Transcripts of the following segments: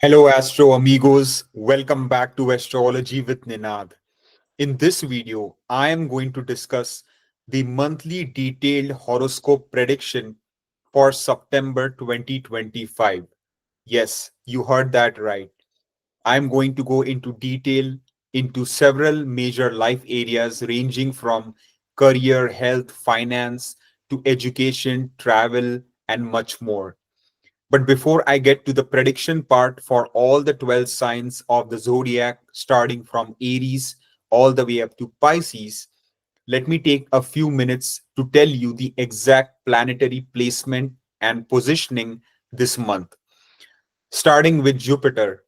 Hello, Astro amigos. Welcome back to Astrology with Ninad. In this video, I am going to discuss the monthly detailed horoscope prediction for September 2025. Yes, you heard that right. I'm going to go into detail into several major life areas ranging from career, health, finance to education, travel, and much more. But before I get to the prediction part for all the 12 signs of the zodiac, starting from Aries all the way up to Pisces, let me take a few minutes to tell you the exact planetary placement and positioning this month. Starting with Jupiter,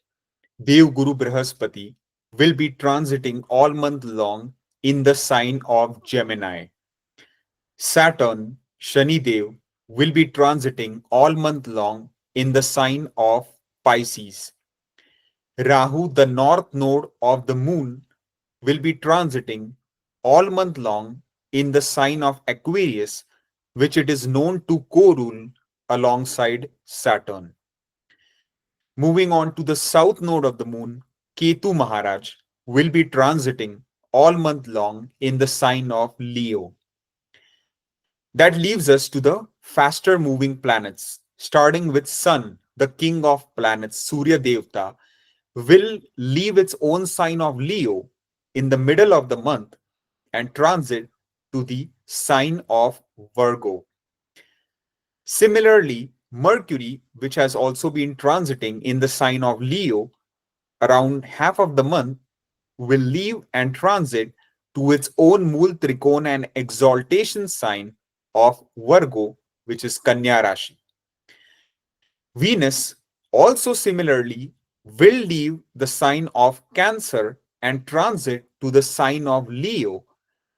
Dev Guru Brihaspati will be transiting all month long in the sign of Gemini. Saturn, Shani Dev, will be transiting all month long in the sign of Pisces. Rahu, the north node of the moon, will be transiting all month long in the sign of Aquarius, which it is known to co rule alongside Saturn. Moving on to the south node of the moon, Ketu Maharaj will be transiting all month long in the sign of Leo. That leaves us to the faster moving planets, starting with Sun, the king of planets, Surya Devta, will leave its own sign of Leo in the middle of the month and transit to the sign of Virgo. Similarly, Mercury, which has also been transiting in the sign of Leo around half of the month, will leave and transit to its own Mool Trikona and exaltation sign of Virgo, which is Kanya Rashi. Venus also similarly will leave the sign of Cancer and transit to the sign of Leo,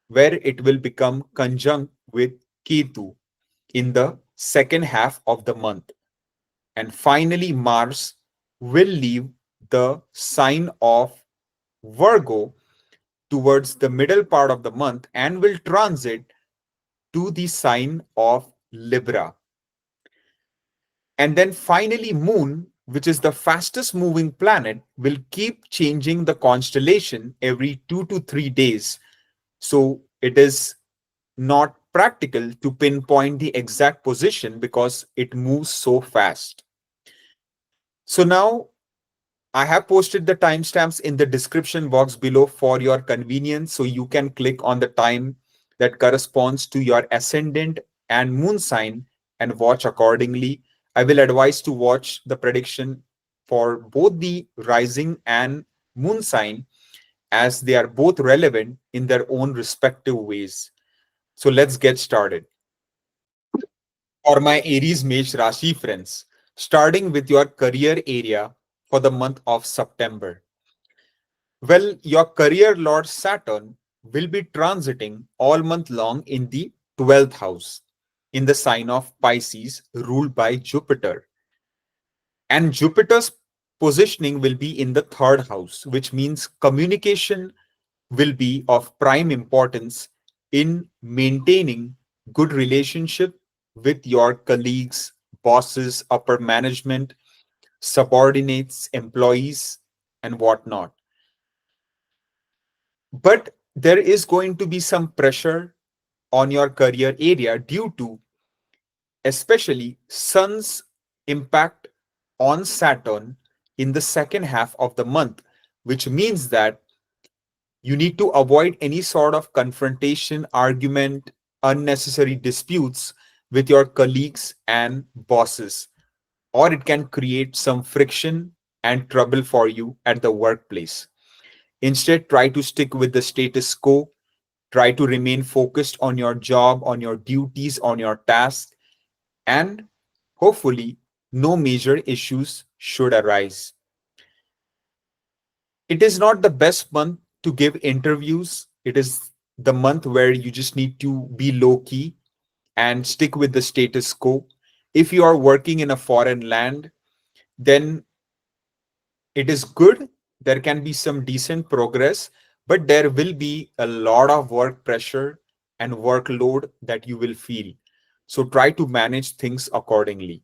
where it will become conjunct with Ketu in the second half of the month. And finally, Mars will leave the sign of Virgo towards the middle part of the month and will transit to the sign of Libra. And then finally, Moon, which is the fastest moving planet, will keep changing the constellation every 2 to 3 days. So it is not practical to pinpoint the exact position because it moves so fast. So now I have posted the timestamps in the description box below for your convenience. So you can click on the time that corresponds to your ascendant and moon sign and watch accordingly. I will advise to watch the prediction for both the rising and moon sign as they are both relevant in their own respective ways. So let's get started. For my Aries Mesh Rashi friends, starting with your career area for the month of September. Well, your career lord Saturn will be transiting all month long in the 12th house in the sign of Pisces, ruled by Jupiter. And Jupiter's positioning will be in the third house, which means communication will be of prime importance in maintaining good relationship with your colleagues, bosses, upper management, subordinates, employees, and whatnot. But there is going to be some pressure on your career area due to especially Sun's impact on Saturn in the second half of the month, which means that you need to avoid any sort of confrontation, argument, unnecessary disputes with your colleagues and bosses, or it can create some friction and trouble for you at the workplace. Instead, try to stick with the status quo. Try to remain focused on your job, on your duties, on your task, and hopefully, no major issues should arise. It is not the best month to give interviews. It is the month where you just need to be low key and stick with the status quo. If you are working in a foreign land, then it is good. There can be some decent progress, but there will be a lot of work pressure and workload that you will feel. So try to manage things accordingly.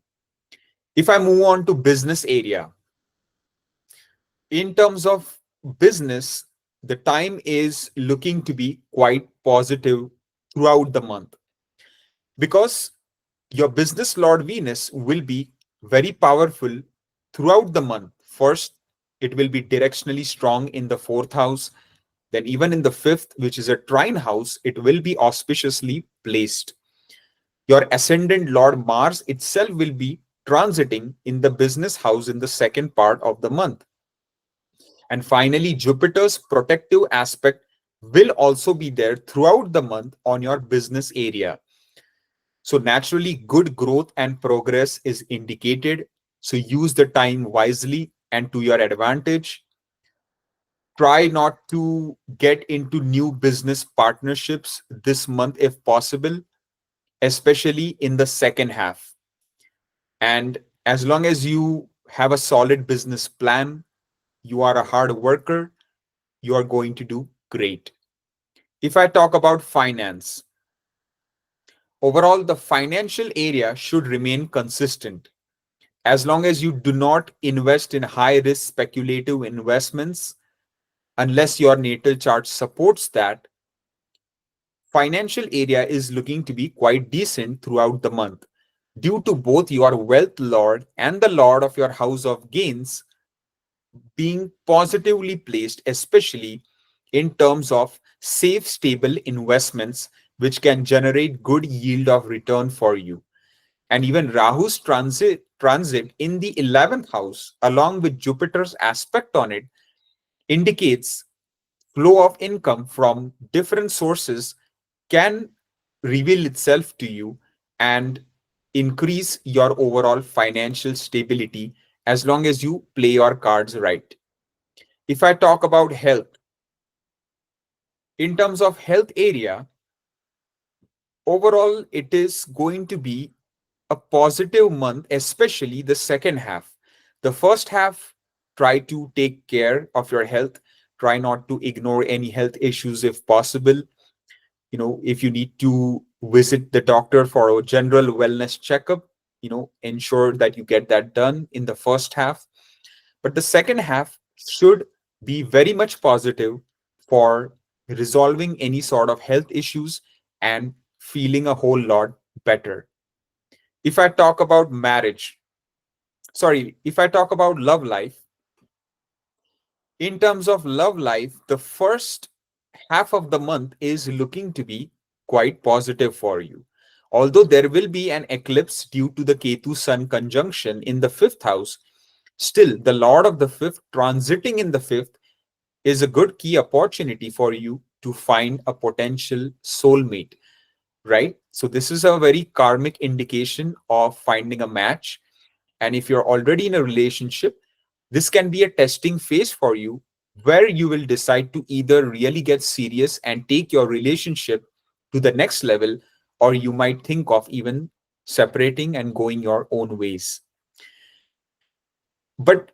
If I move on to business area, In terms of business, the time is looking to be quite positive throughout the month because your business Lord Venus will be very powerful throughout the month. First, it will be directionally strong in the fourth house. Then, even in the fifth, which is a trine house, it will be auspiciously placed. Your ascendant Lord Mars itself will be transiting in the business house in the second part of the month. And finally, Jupiter's protective aspect will also be there throughout the month on your business area. So, naturally, good growth and progress is indicated. So, use the time wisely and to your advantage. Try not to get into new business partnerships this month if possible, especially in the second half. And as long as you have a solid business plan, you are a hard worker, you are going to do great. If I talk about finance, overall, the financial area should remain consistent. As long as you do not invest in high risk speculative investments, unless your natal chart supports that, financial area is looking to be quite decent throughout the month due to both your wealth lord and the lord of your house of gains being positively placed, especially in terms of safe, stable investments which can generate good yield of return for you. And even Rahu's transit in the 11th house, along with Jupiter's aspect on it, indicates flow of income from different sources can reveal itself to you and increase your overall financial stability as long as you play your cards right. If I talk about health, in terms of health area, overall it is going to be a positive month, especially the second half. The first half, try to take care of your health. Try not to ignore any health issues if possible. If you need to visit the doctor for a general wellness checkup, ensure that you get that done in the first half. But the second half should be very much positive for resolving any sort of health issues and feeling a whole lot better. If I talk about marriage, sorry, if I talk about love life, in terms of love life, the first half of the month is looking to be quite positive for you. Although there will be an eclipse due to the Ketu Sun conjunction in the fifth house, still the Lord of the fifth transiting in the fifth is a good key opportunity for you to find a potential soulmate, right? So, this is a very karmic indication of finding a match. And if you're already in a relationship, this can be a testing phase for you where you will decide to either really get serious and take your relationship to the next level, or you might think of even separating and going your own ways. But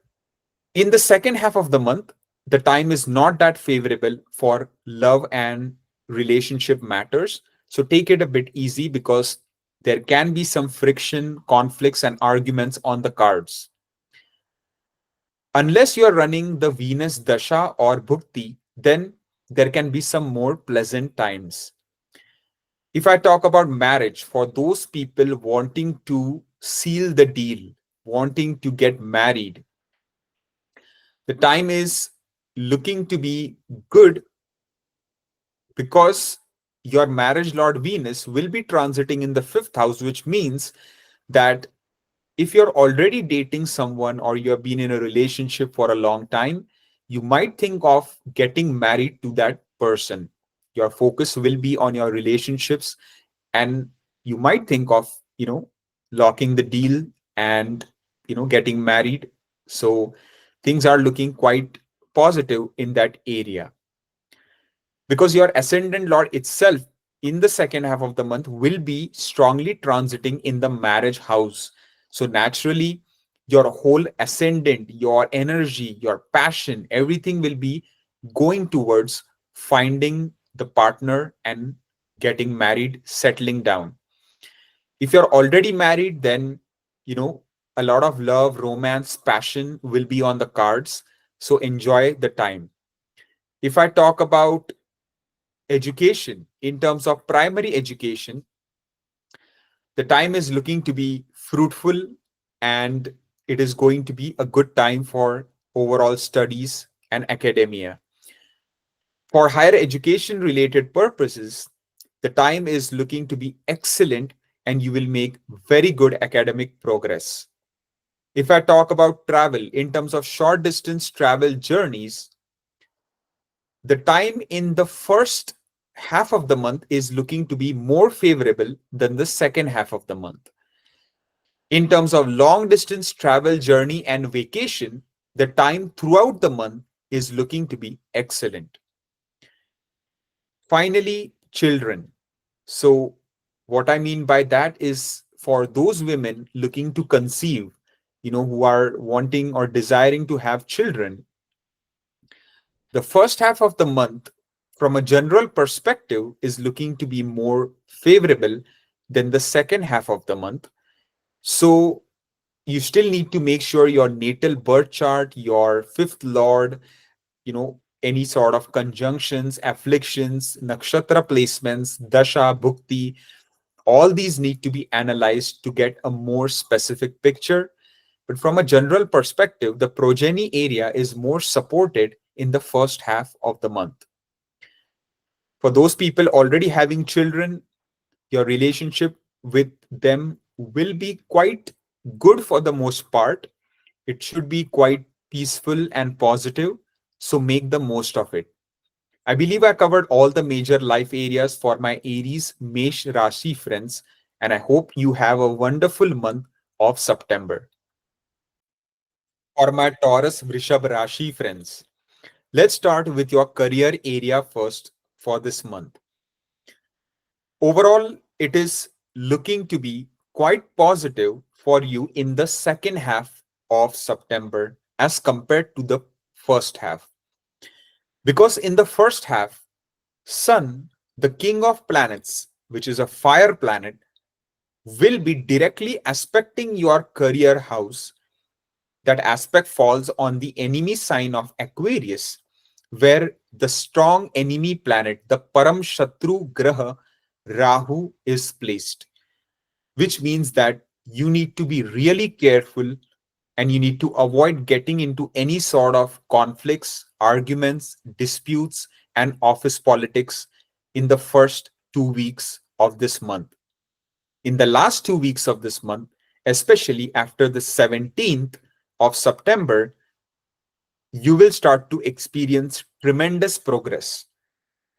in the second half of the month, the time is not that favorable for love and relationship matters. So take it a bit easy because there can be some friction, conflicts, and arguments on the cards. Unless you're running the Venus Dasha or Bhukti, then there can be some more pleasant times. If I talk about marriage, for those people wanting to seal the deal, wanting to get married, the time is looking to be good because your marriage lord Venus will be transiting in the fifth house, which means that if you're already dating someone or you have been in a relationship for a long time, you might think of getting married to that person. Your focus will be on your relationships, and you might think of, locking the deal and, getting married. So things are looking quite positive in that area because your ascendant lord itself in the second half of the month will be strongly transiting in the marriage house. So naturally, your whole ascendant, your energy, your passion, everything will be going towards finding the partner and getting married, settling down. If you're already married, then, you know, a lot of love, romance, passion will be on the cards. So enjoy the time. If I talk about education, in terms of primary education, the time is looking to be fruitful, and it is going to be a good time for overall studies and academia. For higher education related purposes, the time is looking to be excellent and you will make very good academic progress. If I talk about travel in terms of short distance travel journeys, the time in the first half of the month is looking to be more favorable than the second half of the month. In terms of long distance travel journey and vacation, the time throughout the month is looking to be excellent. Finally, children. So, what I mean by that is for those women looking to conceive, who are wanting or desiring to have children, the first half of the month, from a general perspective, is looking to be more favorable than the second half of the month. So, you still need to make sure your natal birth chart, your fifth lord, any sort of conjunctions, afflictions, nakshatra placements, dasha, bhukti, all these need to be analyzed to get a more specific picture. But from a general perspective, the progeny area is more supported in the first half of the month. For those people already having children, your relationship with them will be quite good for the most part. It should be quite peaceful and positive. So make the most of it. I believe I covered all the major life areas for my Aries Mesh Rashi friends, and I hope you have a wonderful month of September. For my Taurus Vrishabha Rashi friends, let's start with your career area first for this month. Overall, it is looking to be quite positive for you in the second half of September as compared to the first half. Because in the first half, Sun, the king of planets, which is a fire planet, will be directly aspecting your career house. That aspect falls on the enemy sign of Aquarius, where the strong enemy planet, the Param Shatru Graha, Rahu, is placed, which means that you need to be really careful and you need to avoid getting into any sort of conflicts, arguments, disputes, and office politics in the first 2 weeks of this month. In the last 2 weeks of this month, especially after the 17th of September, you will start to experience tremendous progress.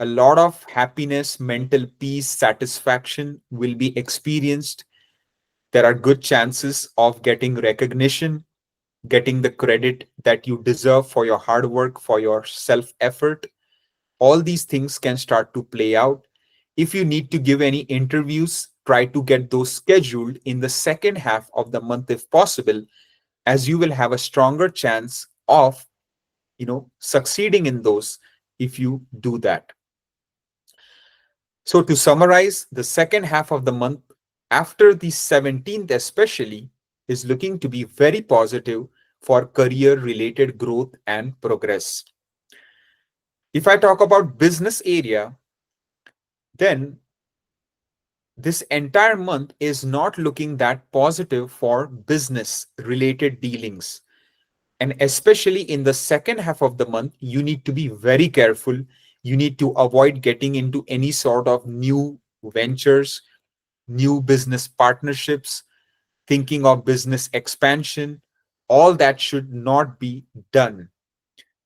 A lot of happiness, mental peace, satisfaction will be experienced. There are good chances of getting recognition, getting the credit that you deserve for your hard work, for your self effort. All these things can start to play out. If you need to give any interviews, try to get those scheduled in the second half of the month if possible, as you will have a stronger chance of succeeding in those if you do that. So to summarize, the second half of the month after the 17th especially is looking to be very positive for career related growth and progress. If I talk about business area, then this entire month is not looking that positive for business related dealings. And especially in the second half of the month, you need to be very careful. You need to avoid getting into any sort of new ventures, new business partnerships, thinking of business expansion. All that should not be done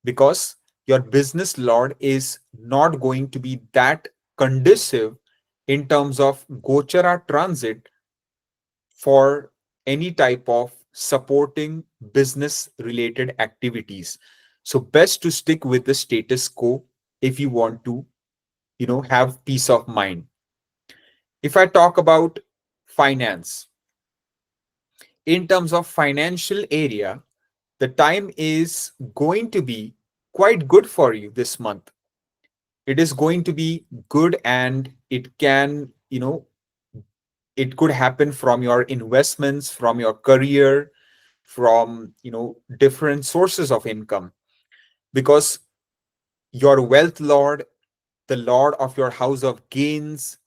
because your business lord is not going to be that conducive in terms of Gochara transit for any type of supporting business related activities. So best to stick with the status quo if you want to, have peace of mind. If I talk about finance, in terms of financial area, the time is going to be quite good for you this month. It is going to be good and it can, it could happen from your investments, from your career, from different sources of income. because your wealth lord, the lord of your house of gains,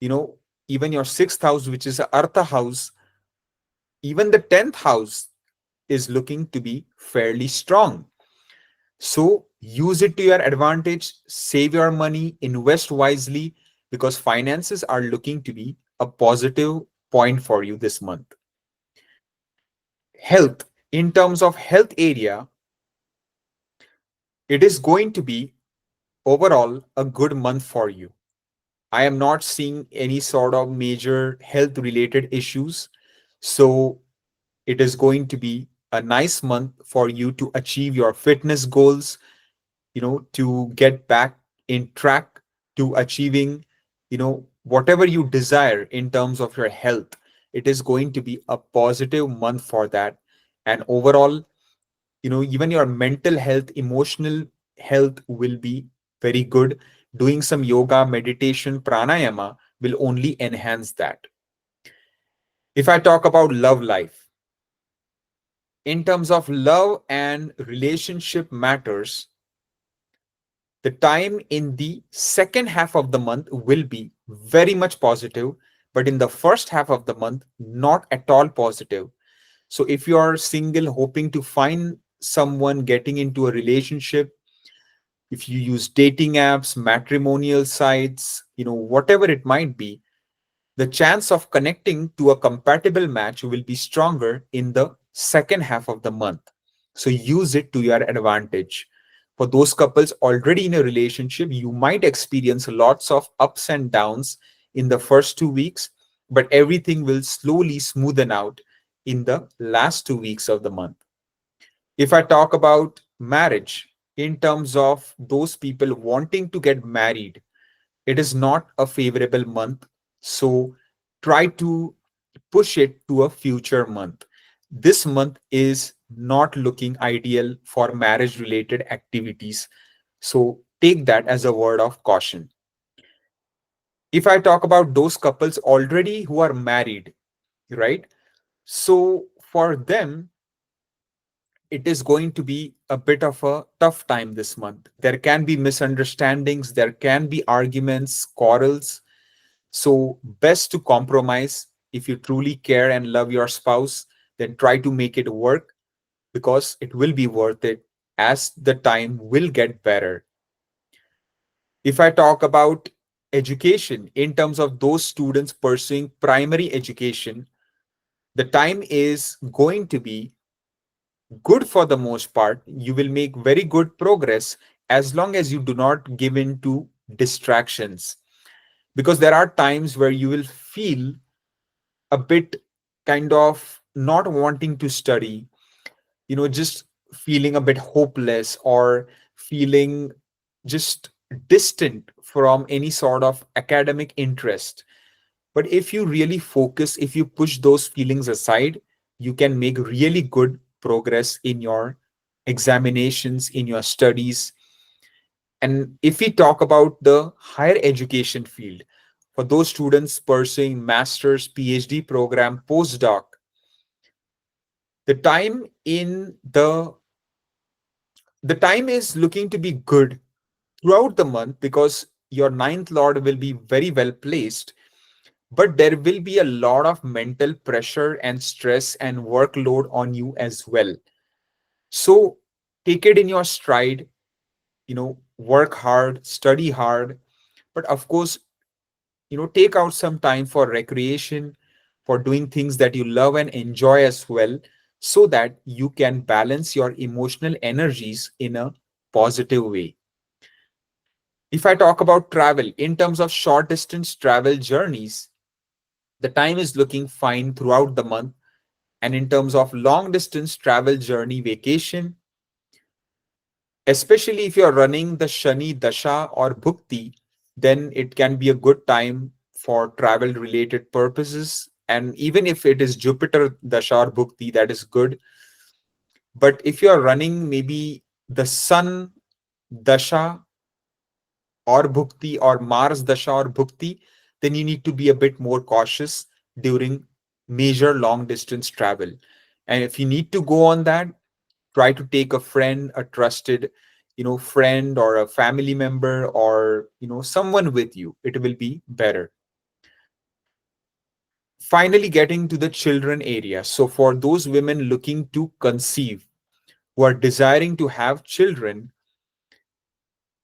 you know, even your sixth house, which is a Artha house, even the 10th house is looking to be fairly strong. So use it to your advantage, save your money, invest wisely, because finances are looking to be a positive point for you this month. Health, in terms of health area, it is going to be overall a good month for you. I am not seeing any sort of major health related issues. So it is going to be a nice month for you to achieve your fitness goals, to get back in track to achieving, whatever you desire in terms of your health. It is going to be a positive month for that. And overall, even your mental health, emotional health will be very good. Doing some yoga, meditation, pranayama will only enhance that. If I talk about love life, in terms of love and relationship matters, the time in the second half of the month will be very much positive, but in the first half of the month, not at all positive. So if you are single, hoping to find someone, getting into a relationship, if you use dating apps, matrimonial sites, whatever it might be, the chance of connecting to a compatible match will be stronger in the second half of the month. So use it to your advantage. For those couples already in a relationship, you might experience lots of ups and downs in the first 2 weeks, but everything will slowly smoothen out in the last 2 weeks of the month. If I talk about marriage, in terms of those people wanting to get married, it is not a favorable month. So try to push it to a future month. This month is not looking ideal for marriage related activities. So take that as a word of caution. If I talk about those couples already who are married, right? So for them, it is going to be a bit of a tough time this month. There can be misunderstandings, there can be arguments, quarrels. So, best to compromise. If you truly care and love your spouse, then try to make it work, because it will be worth it as the time will get better. If I talk about education, in terms of those students pursuing primary education, the time is going to be good for the most part. You will make very good progress as long as you do not give in to distractions. Because there are times where you will feel a bit kind of not wanting to study, just feeling a bit hopeless or feeling just distant from any sort of academic interest. But if you really focus, if you push those feelings aside, you can make really good progress in your examinations, in your studies. And if we talk about the higher education field, for those students pursuing master's, PhD program, postdoc, the time in the time is looking to be good throughout the month, because your ninth lord will be very well placed, but there will be a lot of mental pressure and stress and workload on you as well. So take it in your stride, work hard, study hard, but of course, take out some time for recreation, for doing things that you love and enjoy as well, so that you can balance your emotional energies in a positive way. If I talk about travel, in terms of short distance travel journeys, the time is looking fine throughout the month. And in terms of long distance travel journey vacation, especially if you're running the Shani Dasha or Bhukti, then it can be a good time for travel related purposes. And even if it is Jupiter Dasha or Bhukti, that is good. But if you're running maybe the Sun Dasha or Bhukti, or Mars Dasha or Bhukti, then you need to be a bit more cautious during major long distance travel. And if you need to go on that, try to take a friend, a trusted, friend or a family member or someone with you, it will be better. Finally, getting to the children area. So for those women looking to conceive, who are desiring to have children,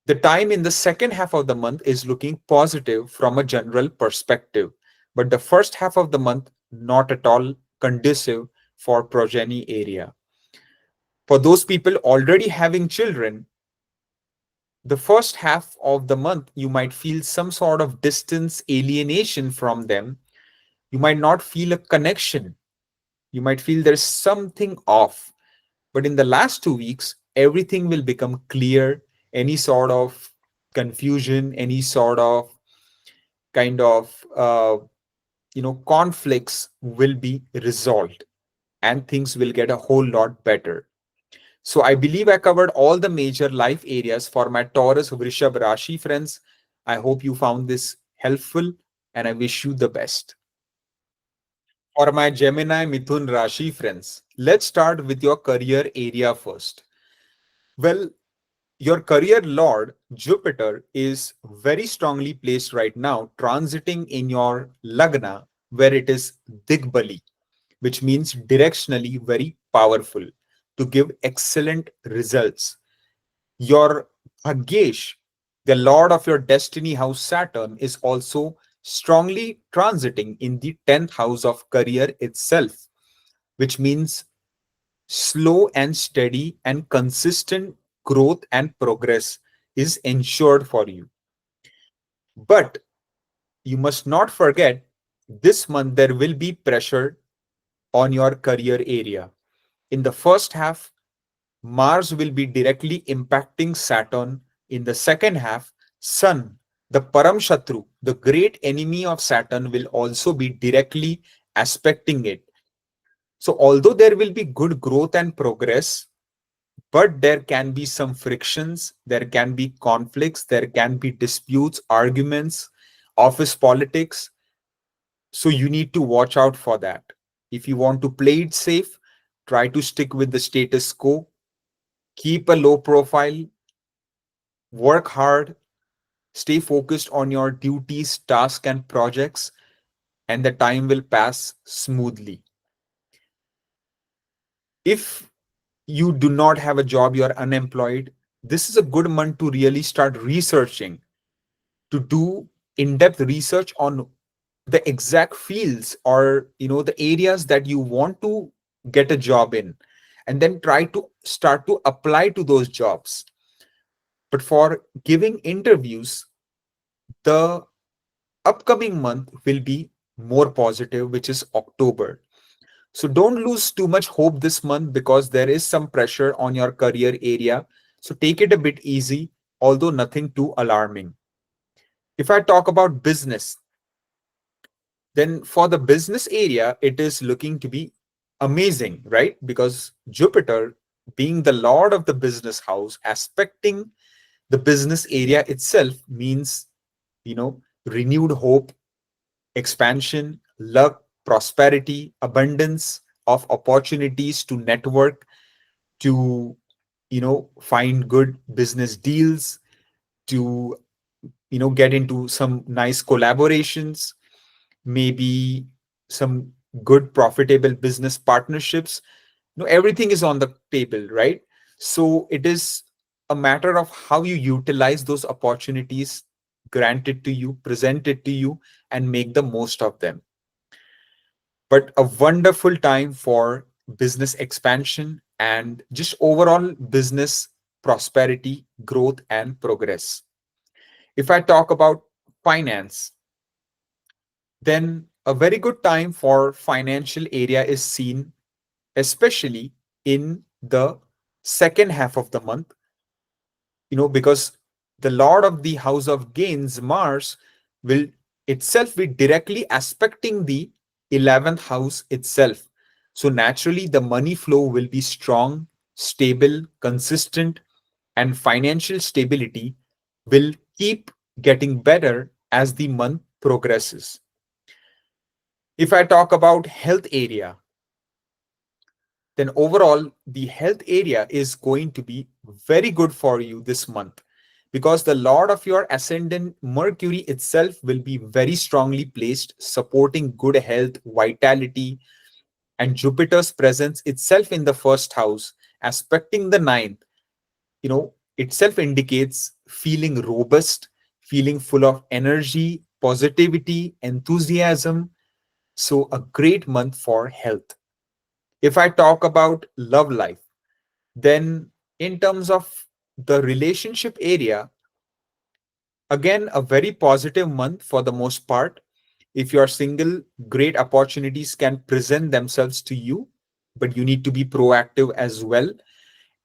the time in the second half of the month is looking positive from a general perspective, but the first half of the month not at all conducive for progeny area. For those people already having children, the first half of the month you might feel some sort of distance, alienation from them. You might not feel a connection. You might feel there's something off. But in the last 2 weeks, everything will become clear. Any sort of confusion, any sort of kind of conflicts will be resolved, and things will get a whole lot better. So I believe I covered all the major life areas for my Taurus Vrishabha Rashi friends. I hope you found this helpful, and I wish you the best. For my Gemini Mithun Rashi friends, let's start with your career area first. Well, your career lord, Jupiter, is very strongly placed right now, transiting in your Lagna, where it is Digbali, which means directionally very powerful to give excellent results. Your Bhagyesh, the lord of your destiny house Saturn, is also strongly transiting in the 10th house of career itself, which means slow and steady and consistent growth and progress is ensured for you. But you must not forget, this month there will be pressure on your career area. In the first half, Mars will be directly impacting Saturn. In the second half, Sun, the Param Shatru, the great enemy of Saturn, will also be directly aspecting it. So, although there will be good growth and progress, but there can be some frictions, there can be conflicts, there can be disputes, arguments, office politics. So, you need to watch out for that. If you want to play it safe, try to stick with the status quo, keep a low profile, work hard, stay focused on your duties, tasks, and projects, and the time will pass smoothly. If you do not have a job, you're unemployed, this is a good month to really start researching, to do in-depth research on the exact fields or the areas that you want to get a job in, and then try to start to apply to those jobs. But for giving interviews, the upcoming month will be more positive, which is October. So don't lose too much hope this month because there is some pressure on your career area. So take it a bit easy, although nothing too alarming. If I talk about business, then for the business area, it is looking to be amazing, right? Because Jupiter, being the lord of the business house, aspecting the business area itself means, renewed hope, expansion, luck, prosperity, abundance of opportunities to network, to, find good business deals, to, get into some nice collaborations, maybe some good profitable business partnerships. Everything is on the table, right? So it is a matter of how you utilize those opportunities granted to you, presented to you, and make the most of them. But a wonderful time for business expansion and just overall business prosperity, growth, and progress. If I talk about finance, then a very good time for financial area is seen, especially in the second half of the month, because the lord of the house of gains, Mars, will itself be directly aspecting the 11th house itself. So naturally, the money flow will be strong, stable, consistent, and financial stability will keep getting better as the month progresses. If I talk about health area, then overall the health area is going to be very good for you this month, because the lord of your ascendant Mercury itself will be very strongly placed, supporting good health, vitality, and Jupiter's presence itself in the first house, aspecting the ninth, itself indicates feeling robust, feeling full of energy, positivity, enthusiasm. So, a great month for health. If I talk about love life, then in terms of the relationship area, again, a very positive month for the most part. If you are single, great opportunities can present themselves to you, but you need to be proactive as well.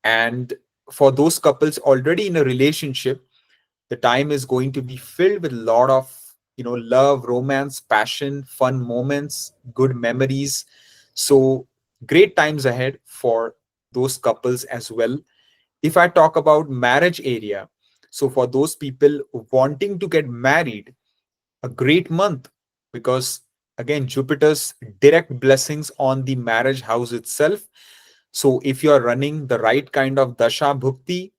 And for those couples already in a relationship, the time is going to be filled with a lot of love, romance, passion, fun moments, good memories. So great times ahead for those couples as well. If I talk about marriage area, so for those people wanting to get married, a great month, because again Jupiter's direct blessings on the marriage house itself. So if you are running the right kind of dasha bhukti,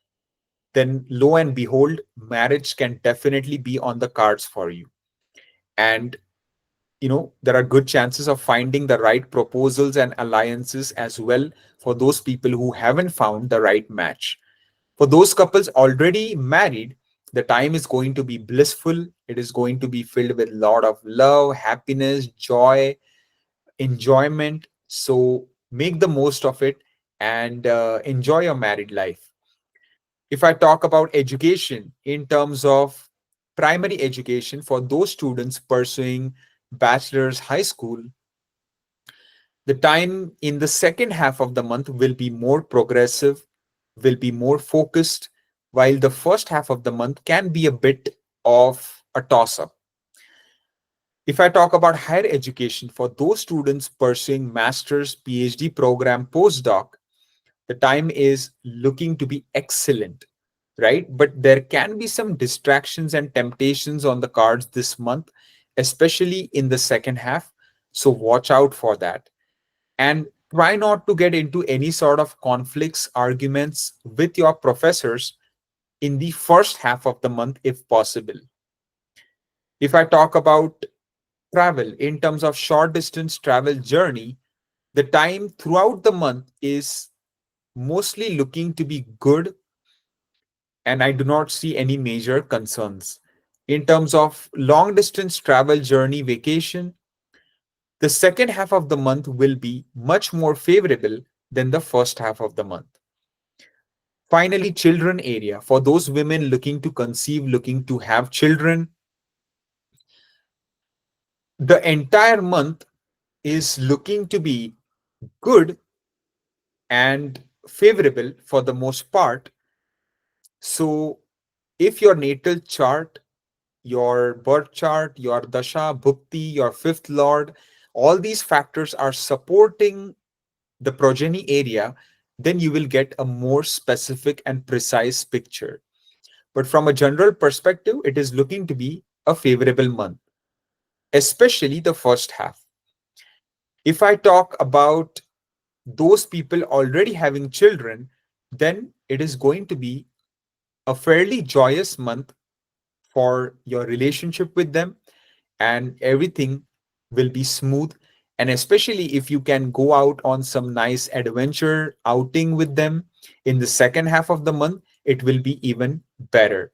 then lo and behold, marriage can definitely be on the cards for you. And there are good chances of finding the right proposals and alliances as well for those people who haven't found the right match. For those couples already married, the time is going to be blissful. It is going to be filled with a lot of love, happiness, joy, enjoyment. So make the most of it and enjoy your married life. If I talk about education in terms of primary education for those students pursuing bachelor's high school, the time in the second half of the month will be more progressive, will be more focused, while the first half of the month can be a bit of a toss up. If I talk about higher education for those students pursuing master's, PhD program, postdoc, the time is looking to be excellent, right? But there can be some distractions and temptations on the cards this month, especially in the second half. So watch out for that. And try not to get into any sort of conflicts, arguments with your professors in the first half of the month, if possible. If I talk about travel in terms of short distance travel journey, the time throughout the month is mostly looking to be good, and I do not see any major concerns. In terms of long distance travel journey vacation, the second half of the month will be much more favorable than the first half of the month. Finally, children area. For those women looking to conceive, looking to have children, the entire month is looking to be good and favorable for the most part. So, if your natal chart, your birth chart, your dasha, bhukti, your fifth lord, all these factors are supporting the progeny area, then you will get a more specific and precise picture. But from a general perspective, it is looking to be a favorable month, especially the first half. If I talk about those people already having children, then it is going to be a fairly joyous month for your relationship with them, and everything will be smooth. And especially if you can go out on some nice adventure outing with them in the second half of the month, it will be even better.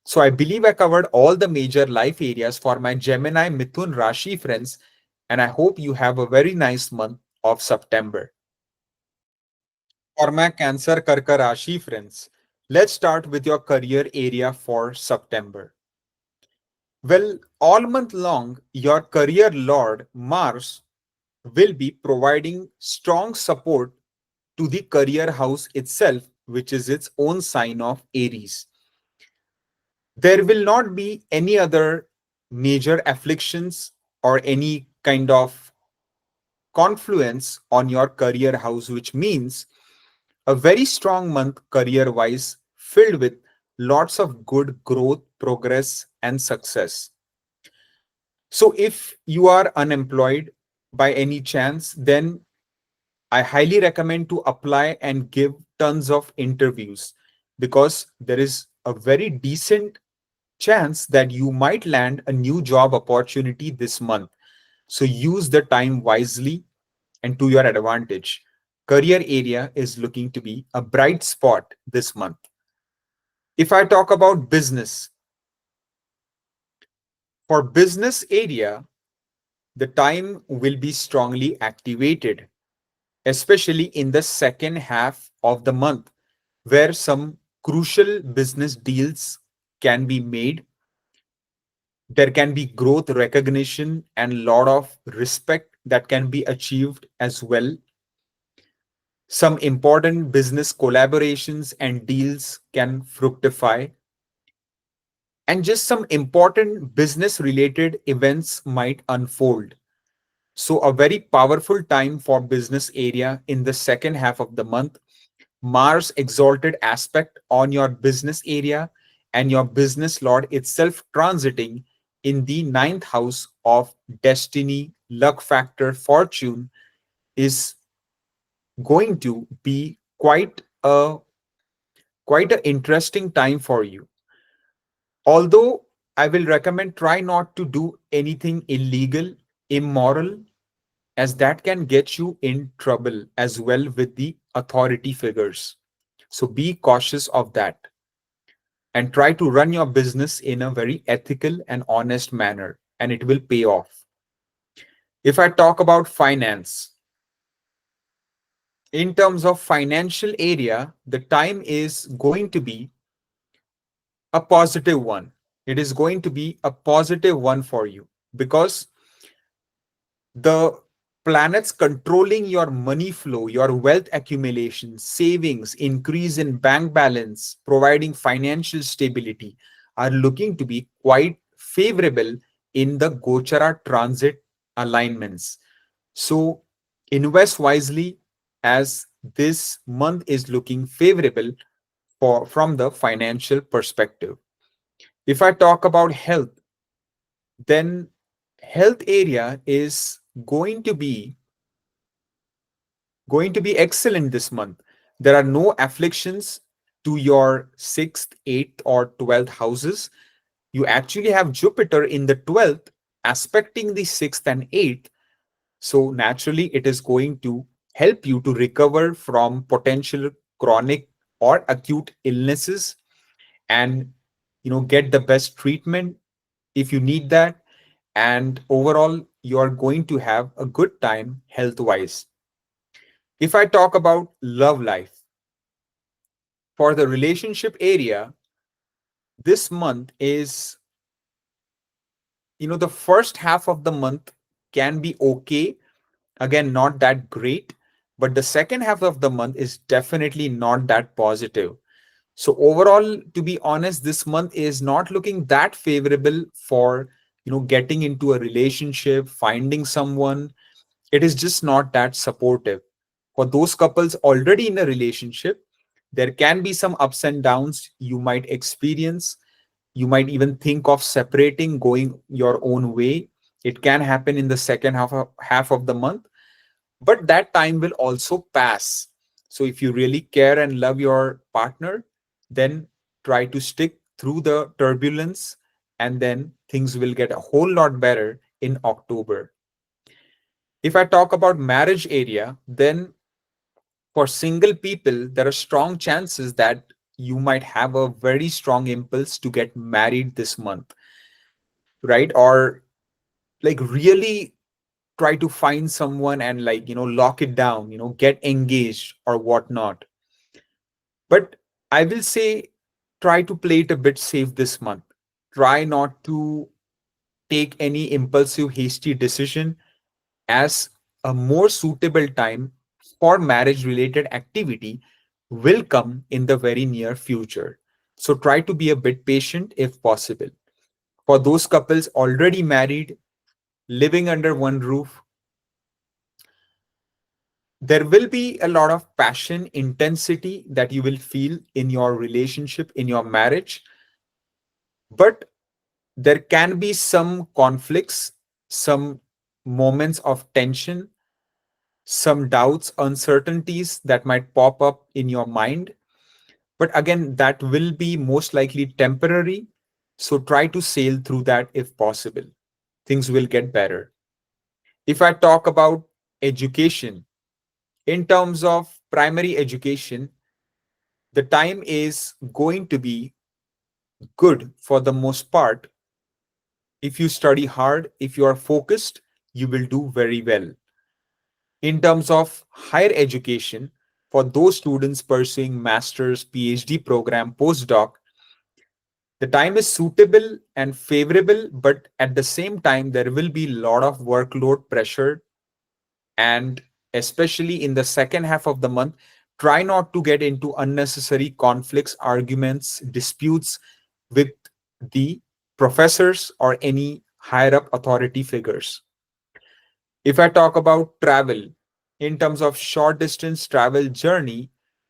So I believe I covered all the major life areas for my Gemini Mithun Rashi friends, and I hope you have a very nice month of September. For my Cancer Karka Rashi friends, let's start with your career area for September. Well, all month long, your career lord Mars will be providing strong support to the career house itself, which is its own sign of Aries. There will not be any other major afflictions or any kind of confluence on your career house, which means a very strong month career wise, filled with lots of good growth, progress, and success. So, if you are unemployed by any chance, then I highly recommend to apply and give tons of interviews because there is a very decent chance that you might land a new job opportunity this month. So use the time wisely and to your advantage. Career area is looking to be a bright spot this month. If I talk about business, for business area, the time will be strongly activated, especially in the second half of the month, where some crucial business deals can be made. There can be growth recognition and a lot of respect that can be achieved as well. Some important business collaborations and deals can fructify, and just some important business related events might unfold. So, a very powerful time for business area in the second half of the month. Mars exalted aspect on your business area and your business lord itself transiting in the ninth house of destiny, luck factor, fortune is going to be quite a interesting time for you. Although I will recommend try not to do anything illegal, immoral, as that can get you in trouble as well with the authority figures. So be cautious of that and try to run your business in a very ethical and honest manner, and it will pay off. If I talk about finance, in terms of financial area, the time is going to be a positive one. It is going to be a positive one for you because the planets controlling your money flow, your wealth accumulation, savings, increase in bank balance, providing financial stability are looking to be quite favorable in the Gochara transit alignments. So invest wisely as this month is looking favorable for from the financial perspective. If I talk about health, then health area is going to be excellent this month. There are no afflictions to your 6th, 8th, or 12th houses. You actually have Jupiter in the 12th, aspecting the 6th and 8th. So, naturally, it is going to help you to recover from potential chronic or acute illnesses and get the best treatment if you need that. And overall, you are going to have a good time health wise. If I talk about love life, for the relationship area, this month is, the first half of the month can be okay. Again, not that great. But the second half of the month is definitely not that positive. So overall, to be honest, this month is not looking that favorable for, getting into a relationship, finding someone. It is just not that supportive. For those couples already in a relationship, there can be some ups and downs you might experience. You might even think of separating, going your own way. It can happen in the second half of the month, but that time will also pass. So if you really care and love your partner, then try to stick through the turbulence, and then things will get a whole lot better in October. If I talk about marriage area, then for single people, there are strong chances that you might have a very strong impulse to get married this month, right? Or like really try to find someone and like, lock it down, get engaged or whatnot. But I will say try to play it a bit safe this month. Try not to take any impulsive, hasty decision, as a more suitable time for marriage related activity will come in the very near future. So try to be a bit patient if possible. For those couples already married, living under one roof, there will be a lot of passion, intensity that you will feel in your relationship, in your marriage, but there can be some conflicts, some moments of tension, some doubts, uncertainties that might pop up in your mind. But again, that will be most likely temporary. So try to sail through that if possible. Things will get better. If I talk about education, in terms of primary education, the time is going to be good for the most part. If you study hard, if you are focused, you will do very well. In terms of higher education, for those students pursuing master's, PhD program, postdoc, the time is suitable and favorable, but at the same time, there will be a lot of workload pressure. And especially in the second half of the month, try not to get into unnecessary conflicts, arguments, disputes with the professors or any higher up authority figures. If I talk about travel, in terms of short distance travel journey,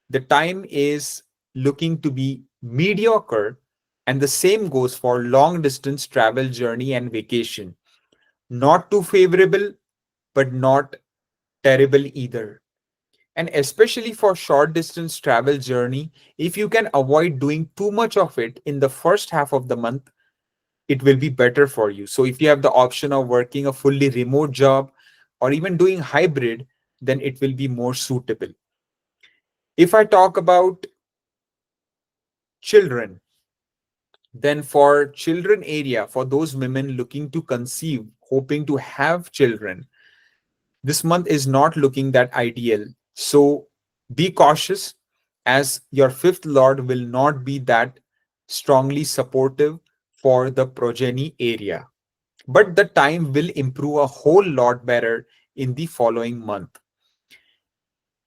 the time is looking to be mediocre, and the same goes for long distance travel journey and vacation. Not too favorable, but not terrible either. And especially for short distance travel journey, if you can avoid doing too much of it in the first half of the month, it will be better for you. So if you have the option of working a fully remote job or even doing hybrid, then it will be more suitable. If I talk about children, then for children area, for those women looking to conceive, hoping to have children, this month is not looking that ideal. So be cautious, as your fifth lord will not be that strongly supportive for the progeny area. But the time will improve a whole lot better in the following month.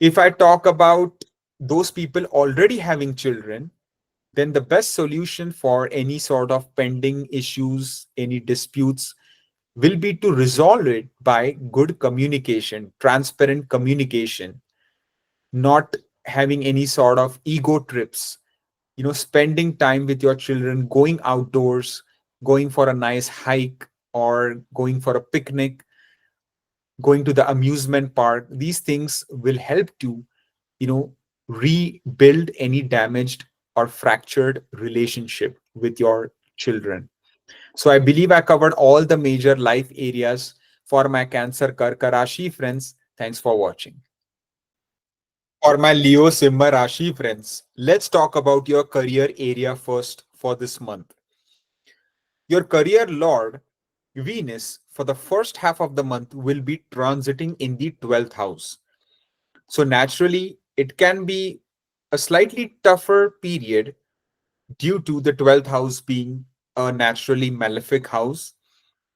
If I talk about those people already having children, then the best solution for any sort of pending issues, any disputes, will be to resolve it by good communication, transparent communication, not having any sort of ego trips, spending time with your children, going outdoors, going for a nice hike or going for a picnic, going to the amusement park. These things will help to, you know, rebuild any damaged or fractured relationship with your children. So I believe I covered all the major life areas for my Cancer Karka Rashi friends. Thanks for watching. For my Leo Simha Rashi friends, let's talk about your career area first for this month. Your career lord, Venus, for the first half of the month will be transiting in the 12th house. So naturally, it can be a slightly tougher period due to the 12th house being a naturally malefic house.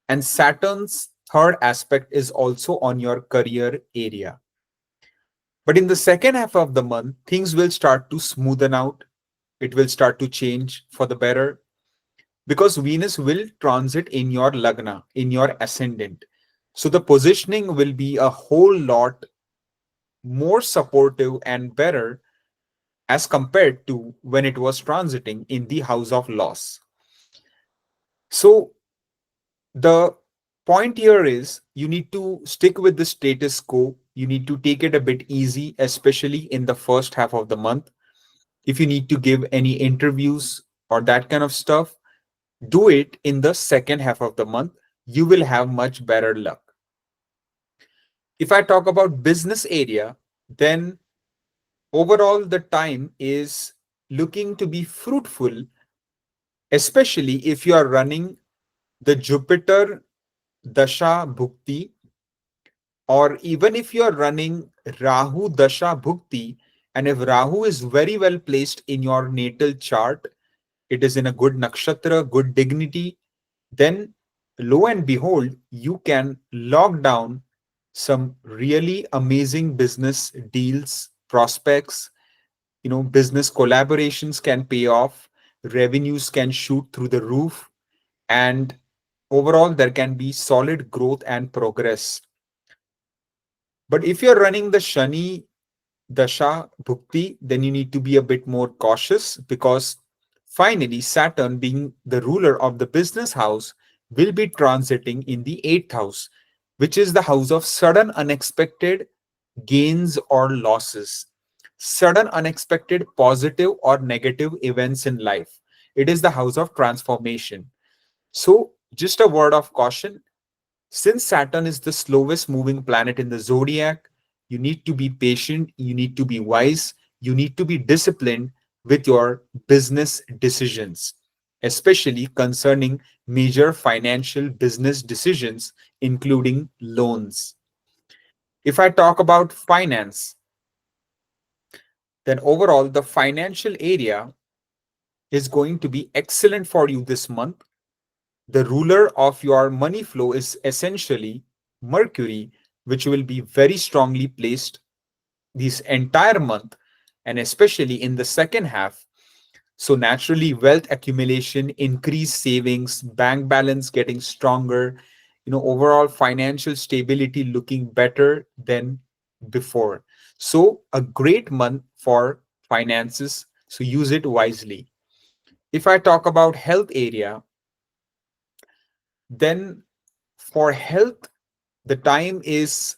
And Saturn's third aspect is also on your career area. But in the second half of the month, things will start to smoothen out. It will start to change for the better because Venus will transit in your lagna, in your ascendant. So the positioning will be a whole lot more supportive and better as compared to when it was transiting in the house of loss. So the point here is you need to stick with the status quo. You need to take it a bit easy, especially in the first half of the month. If you need to give any interviews or that kind of stuff, do it in the second half of the month. You will have much better luck. If I talk about business area, then overall the time is looking to be fruitful, especially if you are running the Jupiter Dasha Bhukti, or even if you are running Rahu Dasha Bhukti, and if Rahu is very well placed in your natal chart, it is in a good nakshatra, good dignity, then lo and behold, you can lock down some really amazing business deals, prospects, business collaborations can pay off, revenues can shoot through the roof, and overall there can be solid growth and progress. But if you're running the Shani Dasha Bhukti, then you need to be a bit more cautious because finally Saturn, being the ruler of the business house, will be transiting in the 8th house, which is the house of sudden, unexpected, gains or losses, sudden, unexpected, positive or negative events in life. It is the house of transformation. So, just a word of caution, since Saturn is the slowest moving planet in the zodiac, you need to be patient, you need to be wise, you need to be disciplined with your business decisions, especially concerning major financial business decisions, including loans. If I talk about finance, then overall, the financial area is going to be excellent for you this month. The ruler of your money flow is essentially Mercury, which will be very strongly placed this entire month and especially in the second half. So, naturally, wealth accumulation, increased savings, bank balance getting stronger, overall financial stability looking better than before. So, a great month for finances. So, use it wisely. If I talk about health area, then for health, the time is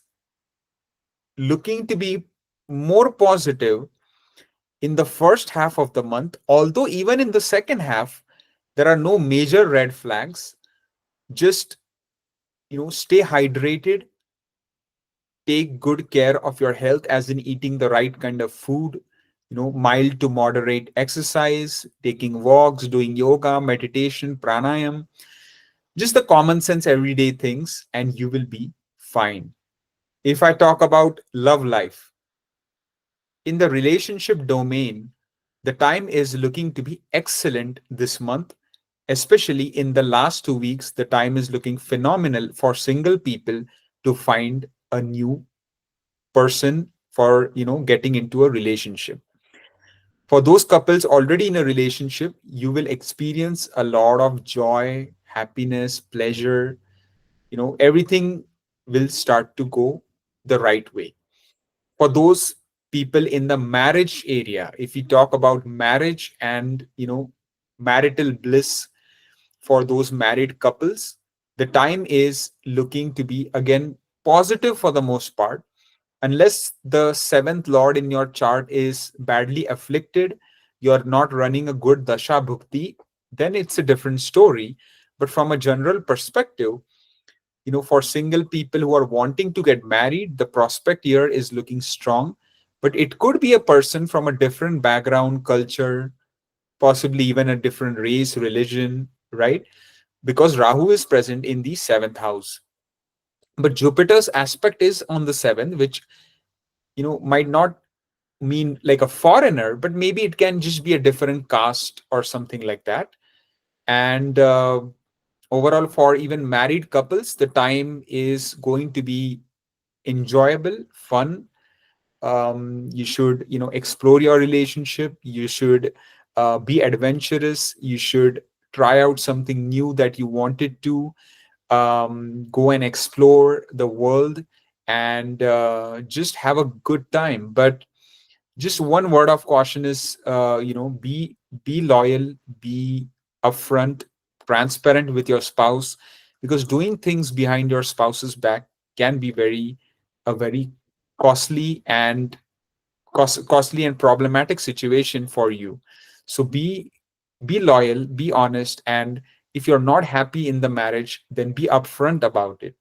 looking to be more positive in the first half of the month, although even in the second half, there are no major red flags. Just, stay hydrated, take good care of your health, as in eating the right kind of food, mild to moderate exercise, taking walks, doing yoga, meditation, pranayam, just the common sense everyday things, and you will be fine. If I talk about love life, in the relationship domain, the time is looking to be excellent this month, especially in the last 2 weeks. The time is looking phenomenal for single people to find a new person for getting into a relationship. For those couples already in a relationship, you will experience a lot of joy, happiness, pleasure. Everything will start to go the right way. For those people in the marriage area, if we talk about marriage and marital bliss, for those married couples, the time is looking to be again positive for the most part, unless the seventh lord in your chart is badly afflicted, you're not running a good dasha bhukti, then it's a different story. But from a general perspective, for single people who are wanting to get married, the prospect here is looking strong. But it could be a person from a different background, culture, possibly even a different race, religion, right? Because Rahu is present in the seventh house. But Jupiter's aspect is on the seventh, which might not mean like a foreigner, but maybe it can just be a different caste or something like that. And overall, for even married couples, the time is going to be enjoyable, fun. You should, explore your relationship. You should be adventurous. You should try out something new that you wanted to. Go and explore the world and just have a good time. But just one word of caution is, be loyal, be upfront, transparent with your spouse, because doing things behind your spouse's back can be a very costly and costly and problematic situation for you. So be loyal, be honest, and if you're not happy in the marriage, then be upfront about it.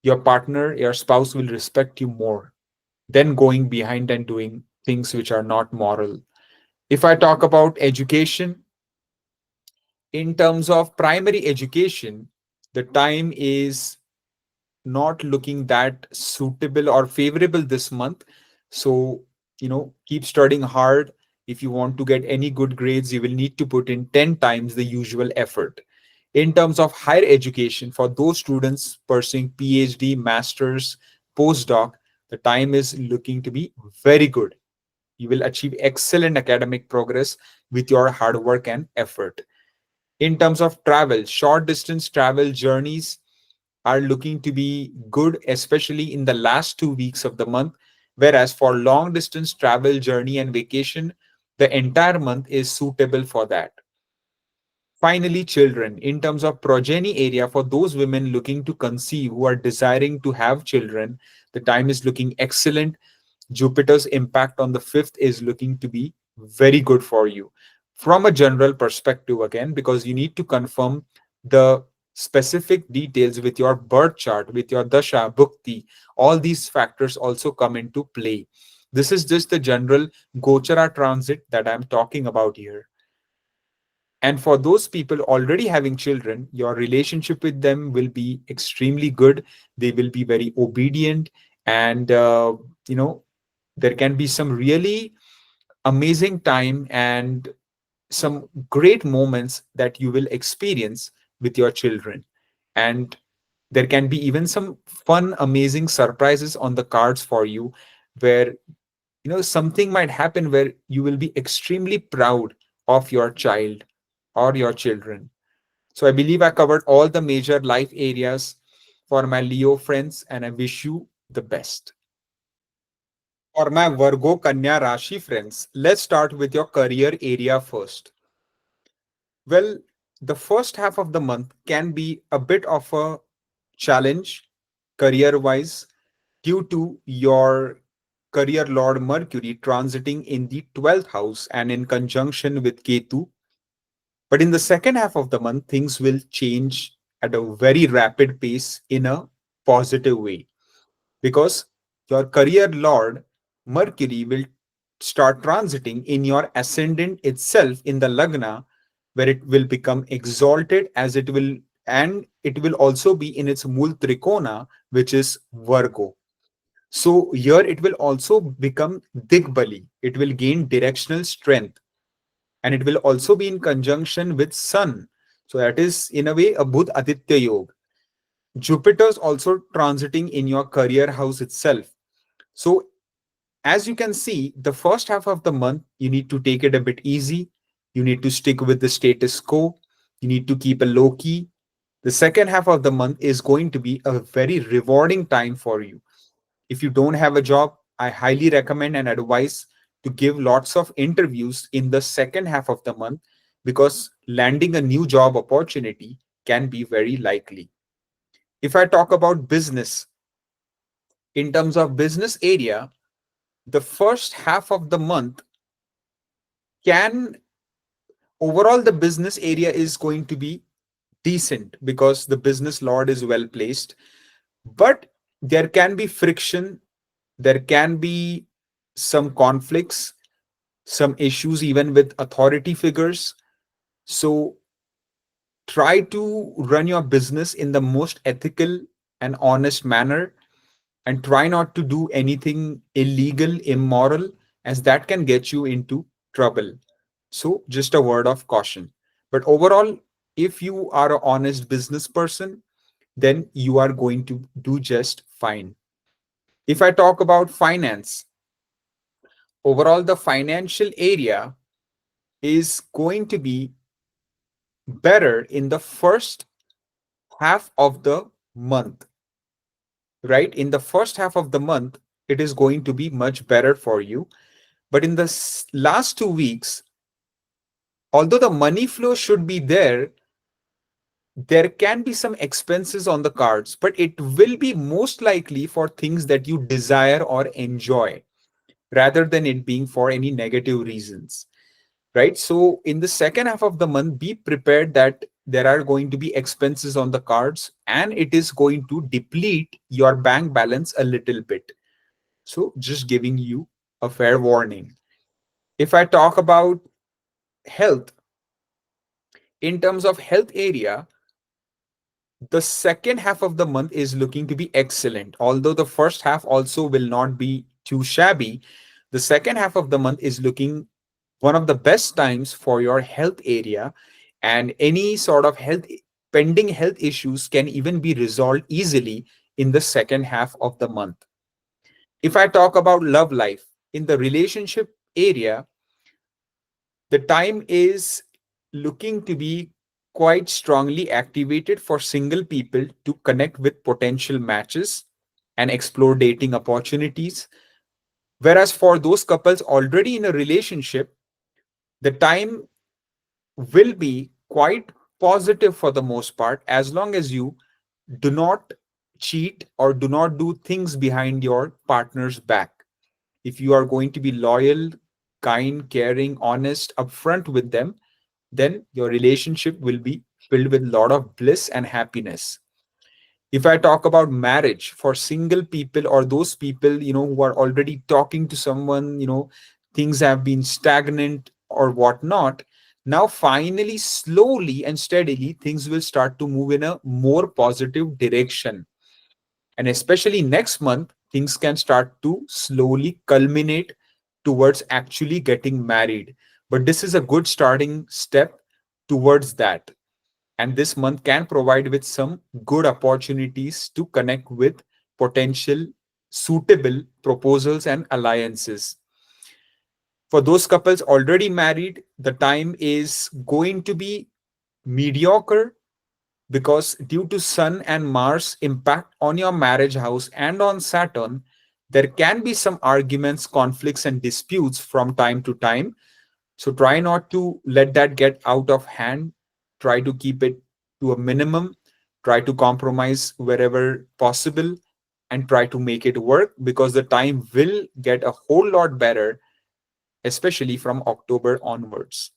Your partner, your spouse will respect you more than going behind and doing things which are not moral. If I talk about education, in terms of primary education, the time is not looking that suitable or favorable this month. So, keep studying hard. If you want to get any good grades, you will need to put in 10 times the usual effort. In terms of higher education, for those students pursuing PhD, masters, postdoc, the time is looking to be very good. You will achieve excellent academic progress with your hard work and effort. In terms of travel, short distance travel journeys are looking to be good, especially in the last 2 weeks of the month. Whereas for long distance travel, journey, and vacation, the entire month is suitable for that. Finally, children. In terms of progeny area, for those women looking to conceive who are desiring to have children, the time is looking excellent. Jupiter's impact on the fifth is looking to be very good for you. From a general perspective, again, because you need to confirm the specific details with your birth chart, with your dasha, bhukti, all these factors also come into play. This is just the general Gochara transit that I'm talking about here. And for those people already having children, your relationship with them will be extremely good. They will be very obedient. And, you know, there can be some really amazing time and some great moments that you will experience with your children. And there can be even some fun, amazing surprises on the cards for you, where something might happen where you will be extremely proud of your child or your children. So I believe I covered all the major life areas for my Leo friends, and I wish you the best. For my Virgo Kanya Rashi friends, let's start with your career area first. Well, the first half of the month can be a bit of a challenge career wise due to your career lord Mercury transiting in the 12th house and in conjunction with Ketu. But in the second half of the month, things will change at a very rapid pace in a positive way, because your career lord Mercury will start transiting in your ascendant itself in the Lagna, where it will become exalted as it will, and it will also be in its Mul Trikona, which is Virgo. So here it will also become Digbali. It will gain directional strength, and it will also be in conjunction with Sun. So that is in a way a Budh Aditya Yoga. Jupiter's also transiting in your career house itself. So as you can see, the first half of the month, you need to take it a bit easy. You need to stick with the status quo. You need to keep a low key. The second half of the month is going to be a very rewarding time for you. If you don't have a job, I highly recommend and advise to give lots of interviews in the second half of the month, because landing a new job opportunity can be very likely. If I talk about business, in terms of business area, the first half of the month can overall, the business area is going to be decent because the business lord is well placed, but there can be friction, there can be some conflicts, some issues even with authority figures. So try to run your business in the most ethical and honest manner, and try not to do anything illegal, immoral, as that can get you into trouble. So, just a word of caution. But overall, if you are an honest business person, then you are going to do just fine. If I talk about finance, overall, the financial area is going to be better in the first half of the month, right? In the first half of the month, it is going to be much better for you. But in the last 2 weeks, although the money flow should be there can be some expenses on the cards, but it will be most likely for things that you desire or enjoy rather than it being for any negative reasons, right? So, in the second half of the month, be prepared that there are going to be expenses on the cards and it is going to deplete your bank balance a little bit. So, just giving you a fair warning. If I talk about health, in terms of health area, the second half of the month is looking to be excellent. Although the first half also will not be too shabby, the second half of the month is looking one of the best times for your health area, and any sort of health pending health issues can even be resolved easily in the second half of the month. If I talk about love life, in the relationship area, the time is looking to be quite strongly activated for single people to connect with potential matches and explore dating opportunities. Whereas for those couples already in a relationship, the time will be quite positive for the most part, as long as you do not cheat or do not do things behind your partner's back. If you are going to be loyal, kind, caring, honest, upfront with them, then your relationship will be filled with a lot of bliss and happiness. If I talk about marriage for single people or those people, who are already talking to someone, things have been stagnant or whatnot. Now, finally, slowly and steadily, things will start to move in a more positive direction. And especially next month, things can start to slowly culminate towards actually getting married. But this is a good starting step towards that. And this month can provide with some good opportunities to connect with potential suitable proposals and alliances. For those couples already married, the time is going to be mediocre, because due to Sun and Mars impact on your marriage house and on Saturn, there can be some arguments, conflicts, and disputes from time to time. So try not to let that get out of hand. Try to keep it to a minimum. Try to compromise wherever possible and try to make it work, because the time will get a whole lot better, especially from October onwards.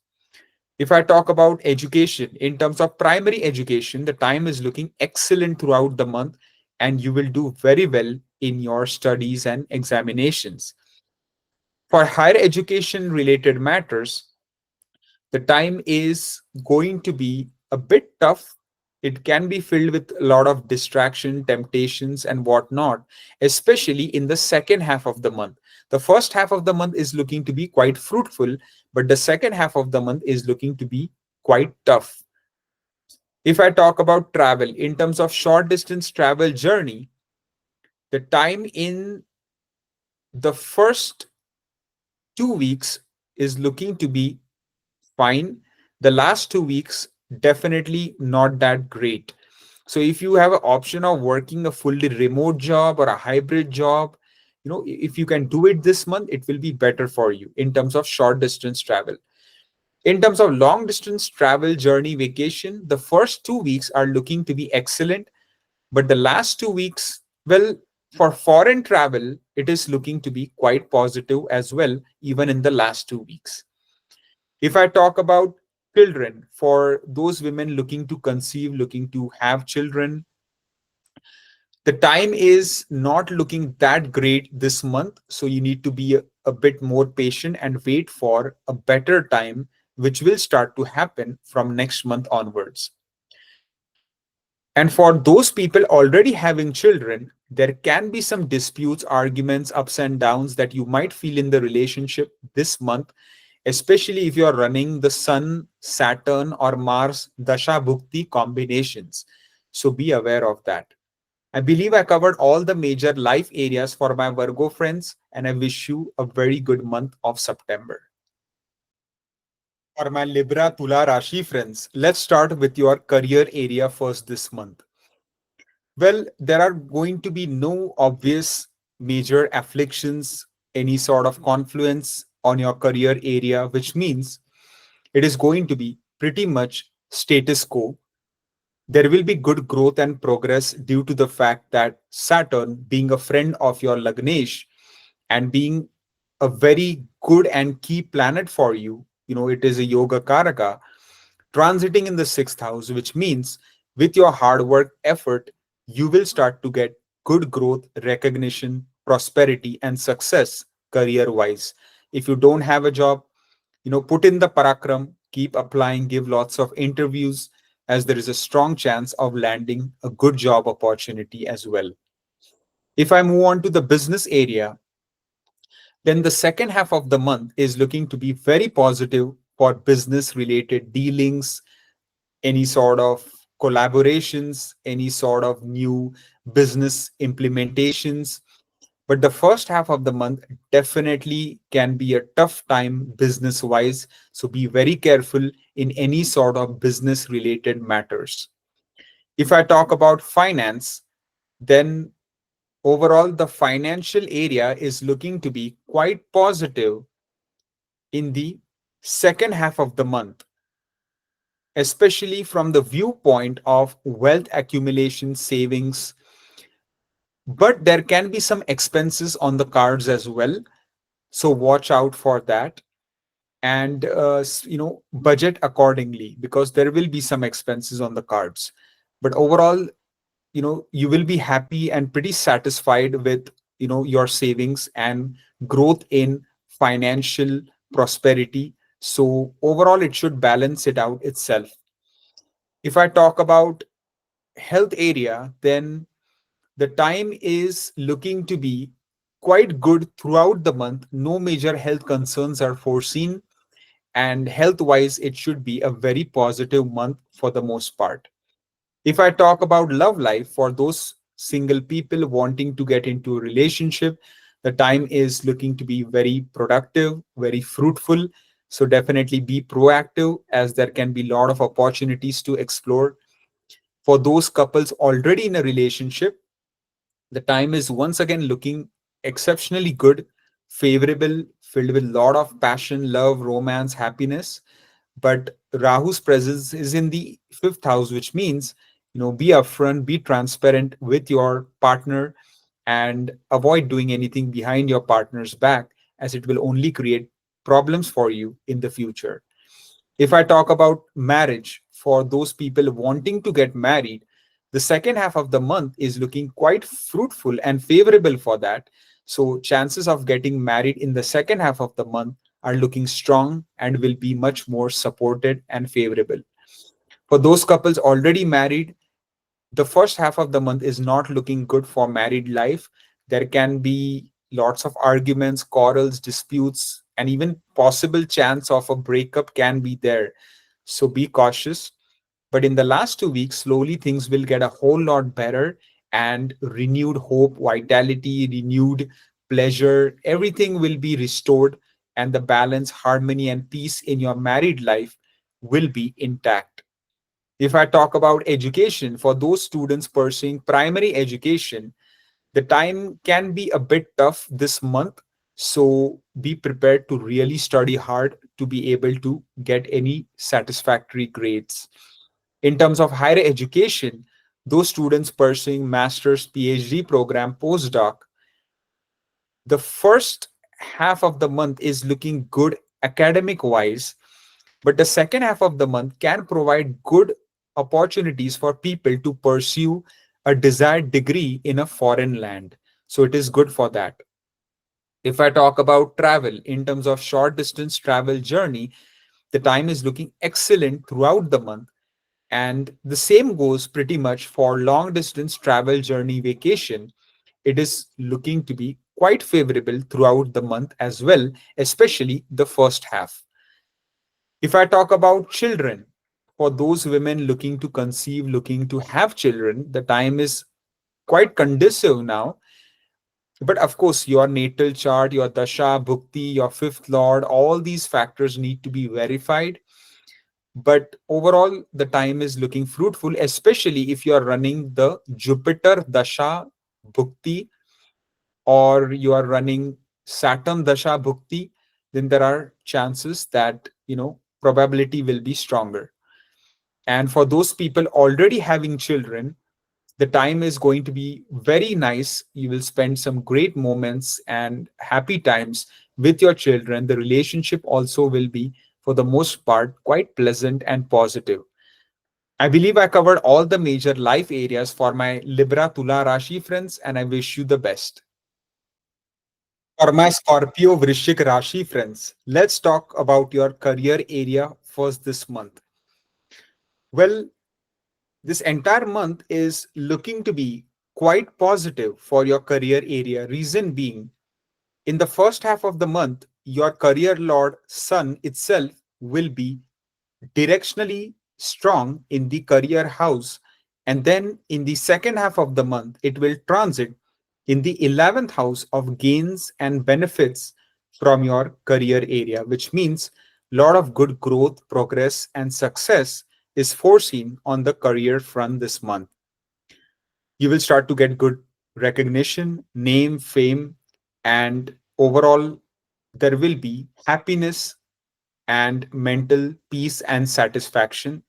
If I talk about education, in terms of primary education, the time is looking excellent throughout the month, and you will do very well in your studies and examinations. For higher education related matters, the time is going to be a bit tough. It can be filled with a lot of distraction, temptations, and whatnot, especially in the second half of the month. The first half of the month is looking to be quite fruitful, but the second half of the month is looking to be quite tough. If I talk about travel, in terms of short distance travel journey, the time in the first 2 weeks is looking to be fine. The last 2 weeks, definitely not that great. So if you have an option of working a fully remote job or a hybrid job, if you can do it this month, it will be better for you in terms of short distance travel. In terms of long distance travel journey vacation, the first 2 weeks are looking to be excellent, but the last 2 weeks, well, for foreign travel, it is looking to be quite positive as well, even in the last 2 weeks. If I talk about children, for those women looking to conceive, looking to have children, the time is not looking that great this month. So you need to be a bit more patient and wait for a better time, which will start to happen from next month onwards. And for those people already having children, there can be some disputes, arguments, ups and downs that you might feel in the relationship this month, especially if you are running the Sun, Saturn, or Mars Dasha Bhukti combinations. So be aware of that. I believe I covered all the major life areas for my Virgo friends, and I wish you a very good month of September. For my Libra Tula Rashi friends, let's start with your career area first this month. Well, there are going to be no obvious major afflictions, any sort of confluence on your career area, which means it is going to be pretty much status quo. There will be good growth and progress due to the fact that Saturn, being a friend of your Lagnesh and being a very good and key planet for you, it is a yoga karaka, transiting in the sixth house, which means with your hard work effort, you will start to get good growth, recognition, prosperity, and success career wise. If you don't have a job, put in the parakram, keep applying, give lots of interviews, as there is a strong chance of landing a good job opportunity as well. If I move on to the business area, then the second half of the month is looking to be very positive for business related dealings, any sort of collaborations, any sort of new business implementations. But the first half of the month definitely can be a tough time business wise. So be very careful in any sort of business related matters. If I talk about finance, then overall the financial area is looking to be quite positive in the second half of the month. especially from the viewpoint of wealth accumulation, savings, but there can be some expenses on the cards as well. So watch out for that, and budget accordingly, because there will be some expenses on the cards. But overall, you will be happy and pretty satisfied with your savings and growth in financial prosperity. So overall it should balance it out itself. If I talk about health area, then the time is looking to be quite good throughout the month. No major health concerns are foreseen, and health wise it should be a very positive month for the most part. If I talk about love life, for those single people wanting to get into a relationship, the time is looking to be very productive, very fruitful. So definitely be proactive, as there can be a lot of opportunities to explore. For those couples already in a relationship, the time is once again looking exceptionally good, favorable, filled with a lot of passion, love, romance, happiness. But Rahu's presence is in the fifth house, which means, be upfront, be transparent with your partner, and avoid doing anything behind your partner's back, as it will only create problems for you in the future. If I talk about marriage, for those people wanting to get married, the second half of the month is looking quite fruitful and favorable for that. So, chances of getting married in the second half of the month are looking strong and will be much more supported and favorable. For those couples already married, the first half of the month is not looking good for married life. There can be lots of arguments, quarrels, disputes, and even possible chance of a breakup can be there. So be cautious. But in the last 2 weeks, slowly things will get a whole lot better, and renewed hope, vitality, renewed pleasure, everything will be restored, and the balance, harmony, and peace in your married life will be intact. If I talk about education, for those students pursuing primary education, the time can be a bit tough this month. So be prepared to really study hard to be able to get any satisfactory grades. In terms of higher education, those students pursuing master's, PhD program, postdoc, the first half of the month is looking good academic wise, but the second half of the month can provide good opportunities for people to pursue a desired degree in a foreign land. So it is good for that. If I talk about travel, in terms of short distance travel journey, the time is looking excellent throughout the month. And the same goes pretty much for long distance travel journey vacation. It is looking to be quite favorable throughout the month as well, especially the first half. If I talk about children, for those women looking to conceive, looking to have children, the time is quite conducive now. But of course, your natal chart, your dasha, bhukti, your fifth lord, all these factors need to be verified. But overall, the time is looking fruitful, especially if you are running the Jupiter dasha bhukti, or you are running Saturn dasha bhukti. Then there are chances that probability will be stronger. And for those people already having children, the time is going to be very nice. You will spend some great moments and happy times with your children. The relationship also will be, for the most part, quite pleasant and positive. I believe I covered all the major life areas for my Libra Tula Rashi friends, and I wish you the best. For my Scorpio Vrishik Rashi friends, let's talk about your career area first this month. Well, this entire month is looking to be quite positive for your career area. Reason being, in the first half of the month, your career lord Sun itself will be directionally strong in the career house. And then in the second half of the month, it will transit in the 11th house of gains and benefits from your career area, which means a lot of good growth, progress, and success is foreseen on the career front this month. You will start to get good recognition, name, fame, and overall, there will be happiness and mental peace and satisfaction.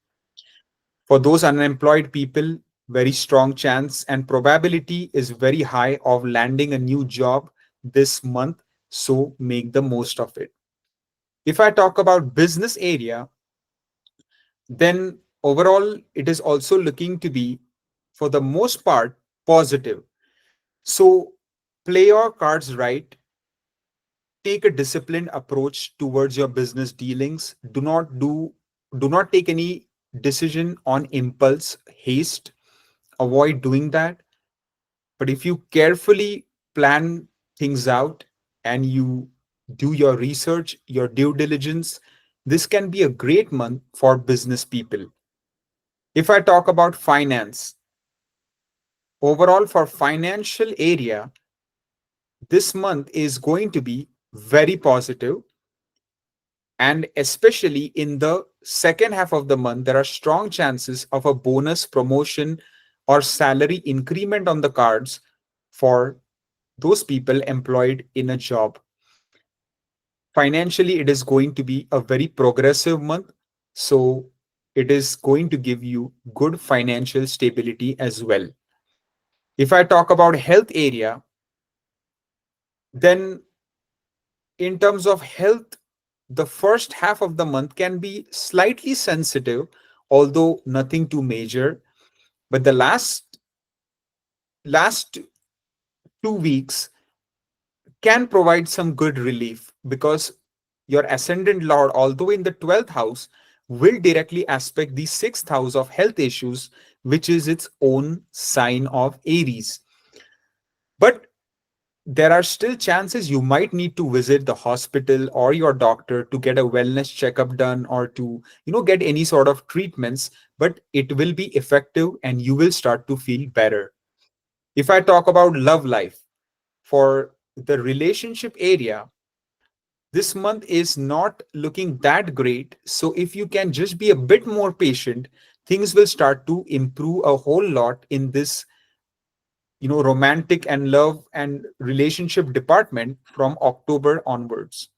For those unemployed people, very strong chance and probability is very high of landing a new job this month. So make the most of it. If I talk about business area, then overall it is also looking to be, for the most part, positive. So play your cards right, take a disciplined approach towards your business dealings. Do not take any decision on impulse, haste. Avoid doing that. But if you carefully plan things out and you do your research, your due diligence, this can be a great month for business people. If I talk about finance, overall for financial area, this month is going to be very positive, and especially in the second half of the month, there are strong chances of a bonus, promotion, or salary increment on the cards for those people employed in a job. Financially, it is going to be a very progressive month. So it is going to give you good financial stability as well. If I talk about health area, then in terms of health, the first half of the month can be slightly sensitive, although nothing too major. But the last 2 weeks can provide some good relief, because your ascendant lord, although in the 12th house, will directly aspect the 6th house of health issues, which is its own sign of Aries. But there are still chances you might need to visit the hospital or your doctor to get a wellness checkup done, or to get any sort of treatments, but it will be effective and you will start to feel better. If I talk about love life, for the relationship area, this month is not looking that great. So if you can just be a bit more patient, things will start to improve a whole lot in this romantic and love and relationship department from October onwards.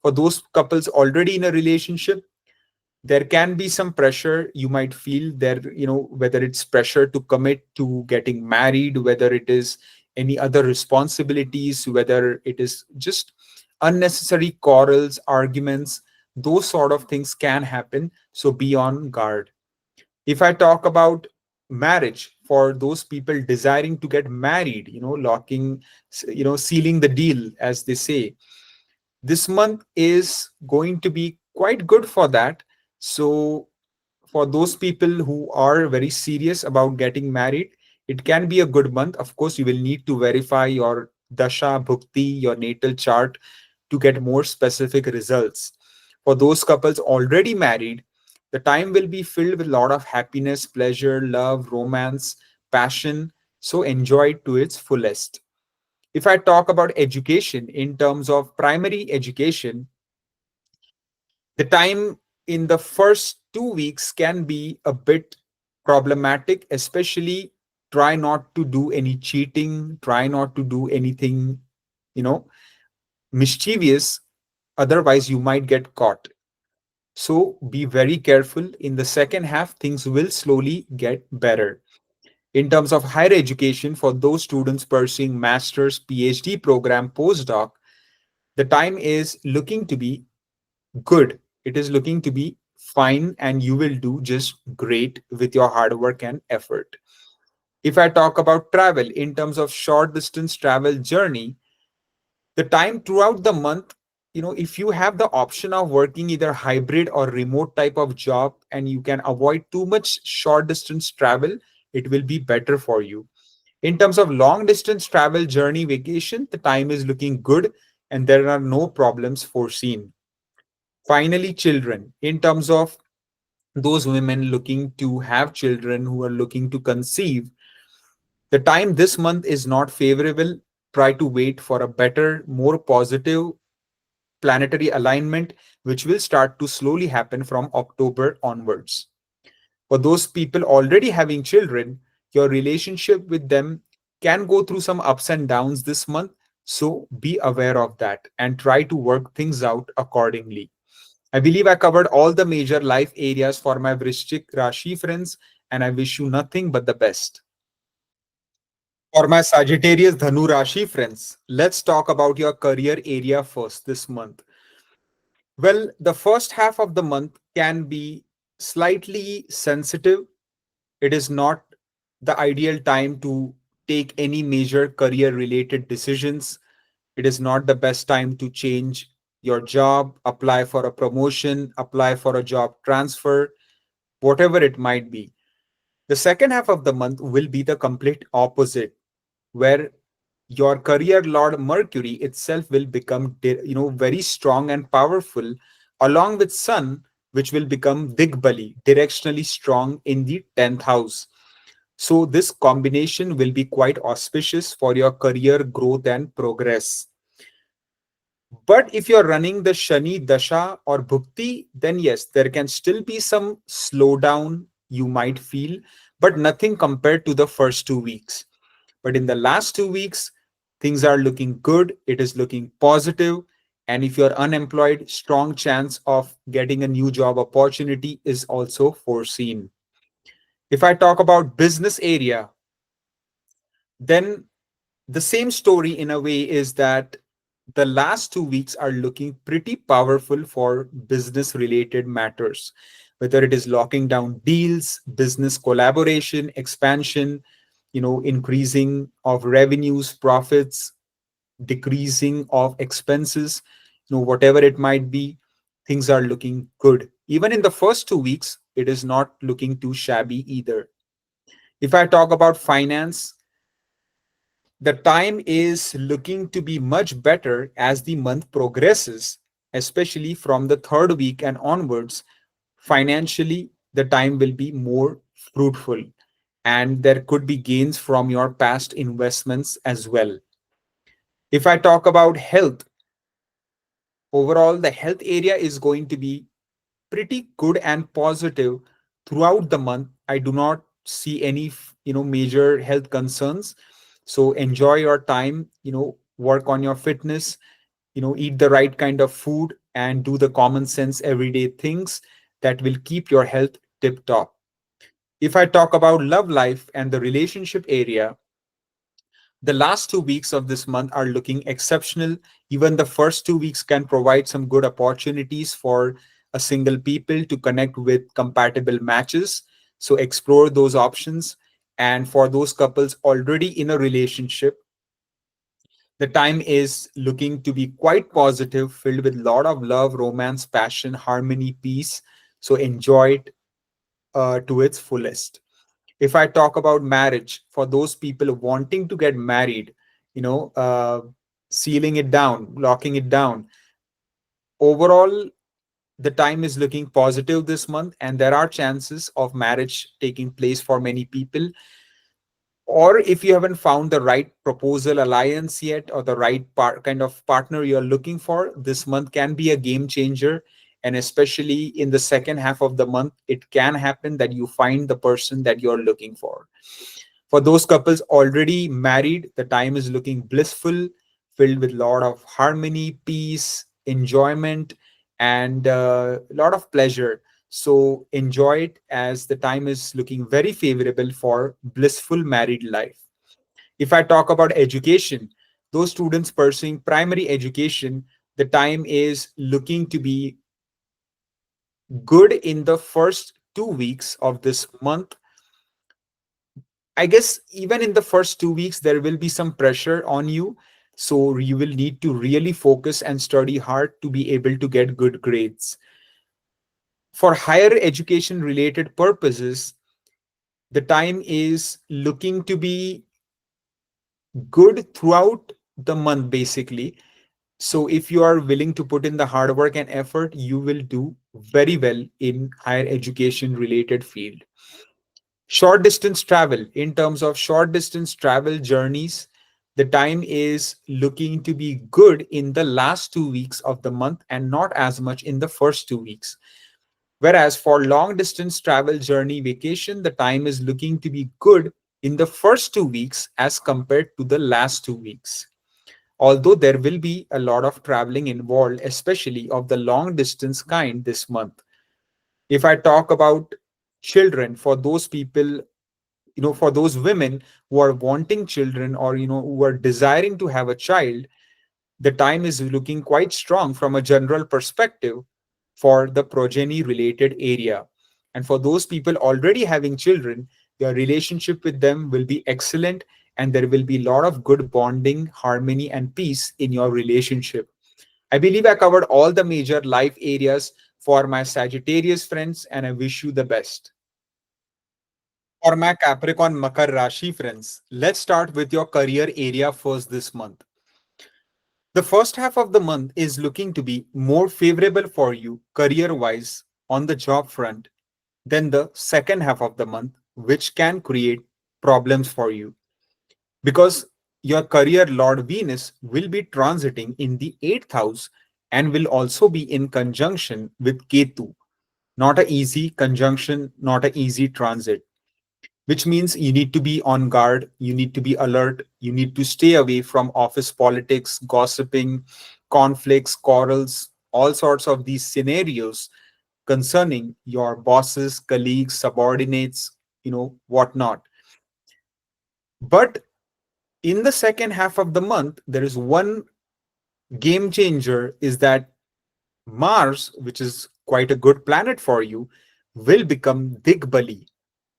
For those couples already in a relationship, there can be some pressure you might feel there, whether it's pressure to commit to getting married, whether it is any other responsibilities, whether it is just unnecessary quarrels, arguments. Those sort of things can happen, so be on guard. If I talk about marriage, for those people desiring to get married, sealing the deal, as they say, this month is going to be quite good for that. So for those people who are very serious about getting married, it can be a good month. Of course, you will need to verify your dasha bhukti, your natal chart, to get more specific results. For those couples already married, the time will be filled with a lot of happiness, pleasure, love, romance, passion. So enjoy it to its fullest. If I talk about education in terms of primary education, the time in the first 2 weeks can be a bit problematic, especially try not to do any cheating, try not to do anything, you know, mischievous. Otherwise, you might get caught. So be very careful. In the second half, things will slowly get better. In terms of higher education, for those students pursuing master's, PhD program, postdoc, the time is looking to be good. It is looking to be fine, and you will do just great with your hard work and effort. If I talk about travel in terms of short distance travel journey, the time throughout the month, if you have the option of working either hybrid or remote type of job and you can avoid too much short distance travel, it will be better for you. In terms of long distance travel journey vacation, the time is looking good and there are no problems foreseen. Finally, children, in terms of those women looking to have children, who are looking to conceive, the time this month is not favorable. Try to wait for a better, more positive planetary alignment, which will start to slowly happen from October onwards. For those people already having children, your relationship with them can go through some ups and downs this month. So be aware of that and try to work things out accordingly. I believe I covered all the major life areas for my Vrishchik Rashi friends, and I wish you nothing but the best. For my Sagittarius Dhanu Rashi friends, let's talk about your career area first this month. Well, the first half of the month can be slightly sensitive. It is not the ideal time to take any major career related decisions. It is not the best time to change your job, apply for a promotion, apply for a job transfer, whatever it might be. The second half of the month will be the complete opposite, where your career lord Mercury itself will become very strong and powerful, along with Sun, which will become Digbali, directionally strong in the 10th house. So this combination will be quite auspicious for your career growth and progress. But if you're running the Shani Dasha or Bhukti, then yes, there can still be some slowdown you might feel, but nothing compared to the first 2 weeks. But in the last 2 weeks, things are looking good. It is looking positive. And if you're unemployed, strong chance of getting a new job opportunity is also foreseen. If I talk about business area, then the same story in a way is that the last 2 weeks are looking pretty powerful for business related matters, whether it is locking down deals, business collaboration, expansion, increasing of revenues, profits, decreasing of expenses, whatever it might be. Things are looking good. Even in the first 2 weeks, it is not looking too shabby either. If I talk about finance, the time is looking to be much better as the month progresses, especially from the third week and onwards. Financially, the time will be more fruitful, and there could be gains from your past investments as well. If I talk about health, overall, the health area is going to be pretty good and positive throughout the month. I do not see any, major health concerns. So enjoy your time, work on your fitness, eat the right kind of food and do the common sense everyday things that will keep your health tip top. If I talk about love life and the relationship area, the last 2 weeks of this month are looking exceptional. Even the first 2 weeks can provide some good opportunities for a single people to connect with compatible matches. So explore those options. And for those couples already in a relationship, the time is looking to be quite positive, filled with a lot of love, romance, passion, harmony, peace. So enjoy it to its fullest. If I talk about marriage, for those people wanting to get married, you know, uh, sealing it down, locking it down, overall, the time is looking positive this month, and there are chances of marriage taking place for many people. Or if you haven't found the right proposal alliance yet, or the right kind of partner you're looking for, this month can be a game changer. And especially in the second half of the month, it can happen that you find the person that you're looking for. For those couples already married, the time is looking blissful, filled with a lot of harmony, peace, enjoyment, and a lot of pleasure. So enjoy it, as the time is looking very favorable for blissful married life. If I talk about education, those students pursuing primary education, the time is looking to be good in the first 2 weeks of this month. I guess even in the first 2 weeks, there will be some pressure on you. So you will need to really focus and study hard to be able to get good grades. For higher education related purposes, the time is looking to be good throughout the month, basically. So if you are willing to put in the hard work and effort, you will do very well in higher education related field. Short distance travel, in terms of short distance travel journeys, the time is looking to be good in the last 2 weeks of the month and not as much in the first 2 weeks. Whereas for long distance travel journey vacation, the time is looking to be good in the first 2 weeks as compared to the last 2 weeks. although there will be a lot of traveling involved, especially of the long distance kind this month. If I talk about children, for those people, for those women who are wanting children, or who are desiring to have a child, the time is looking quite strong from a general perspective for the progeny related area. And for those people already having children, your relationship with them will be excellent, and there will be a lot of good bonding, harmony, and peace in your relationship. I believe I covered all the major life areas for my Sagittarius friends, and I wish you the best. For my Capricorn Makar Rashi friends, let's start with your career area first this month. The first half of the month is looking to be more favorable for you career wise on the job front than the second half of the month, which can create problems for you because your career Lord Venus will be transiting in the eighth house and will also be in conjunction with Ketu. Not an easy conjunction, not an easy transit, which means you need to be on guard, you need to be alert, you need to stay away from office politics, gossiping, conflicts, quarrels, all sorts of these scenarios concerning your bosses, colleagues, subordinates, whatnot. But in the second half of the month, there is one game changer is that Mars, which is quite a good planet for you, will become Digbali,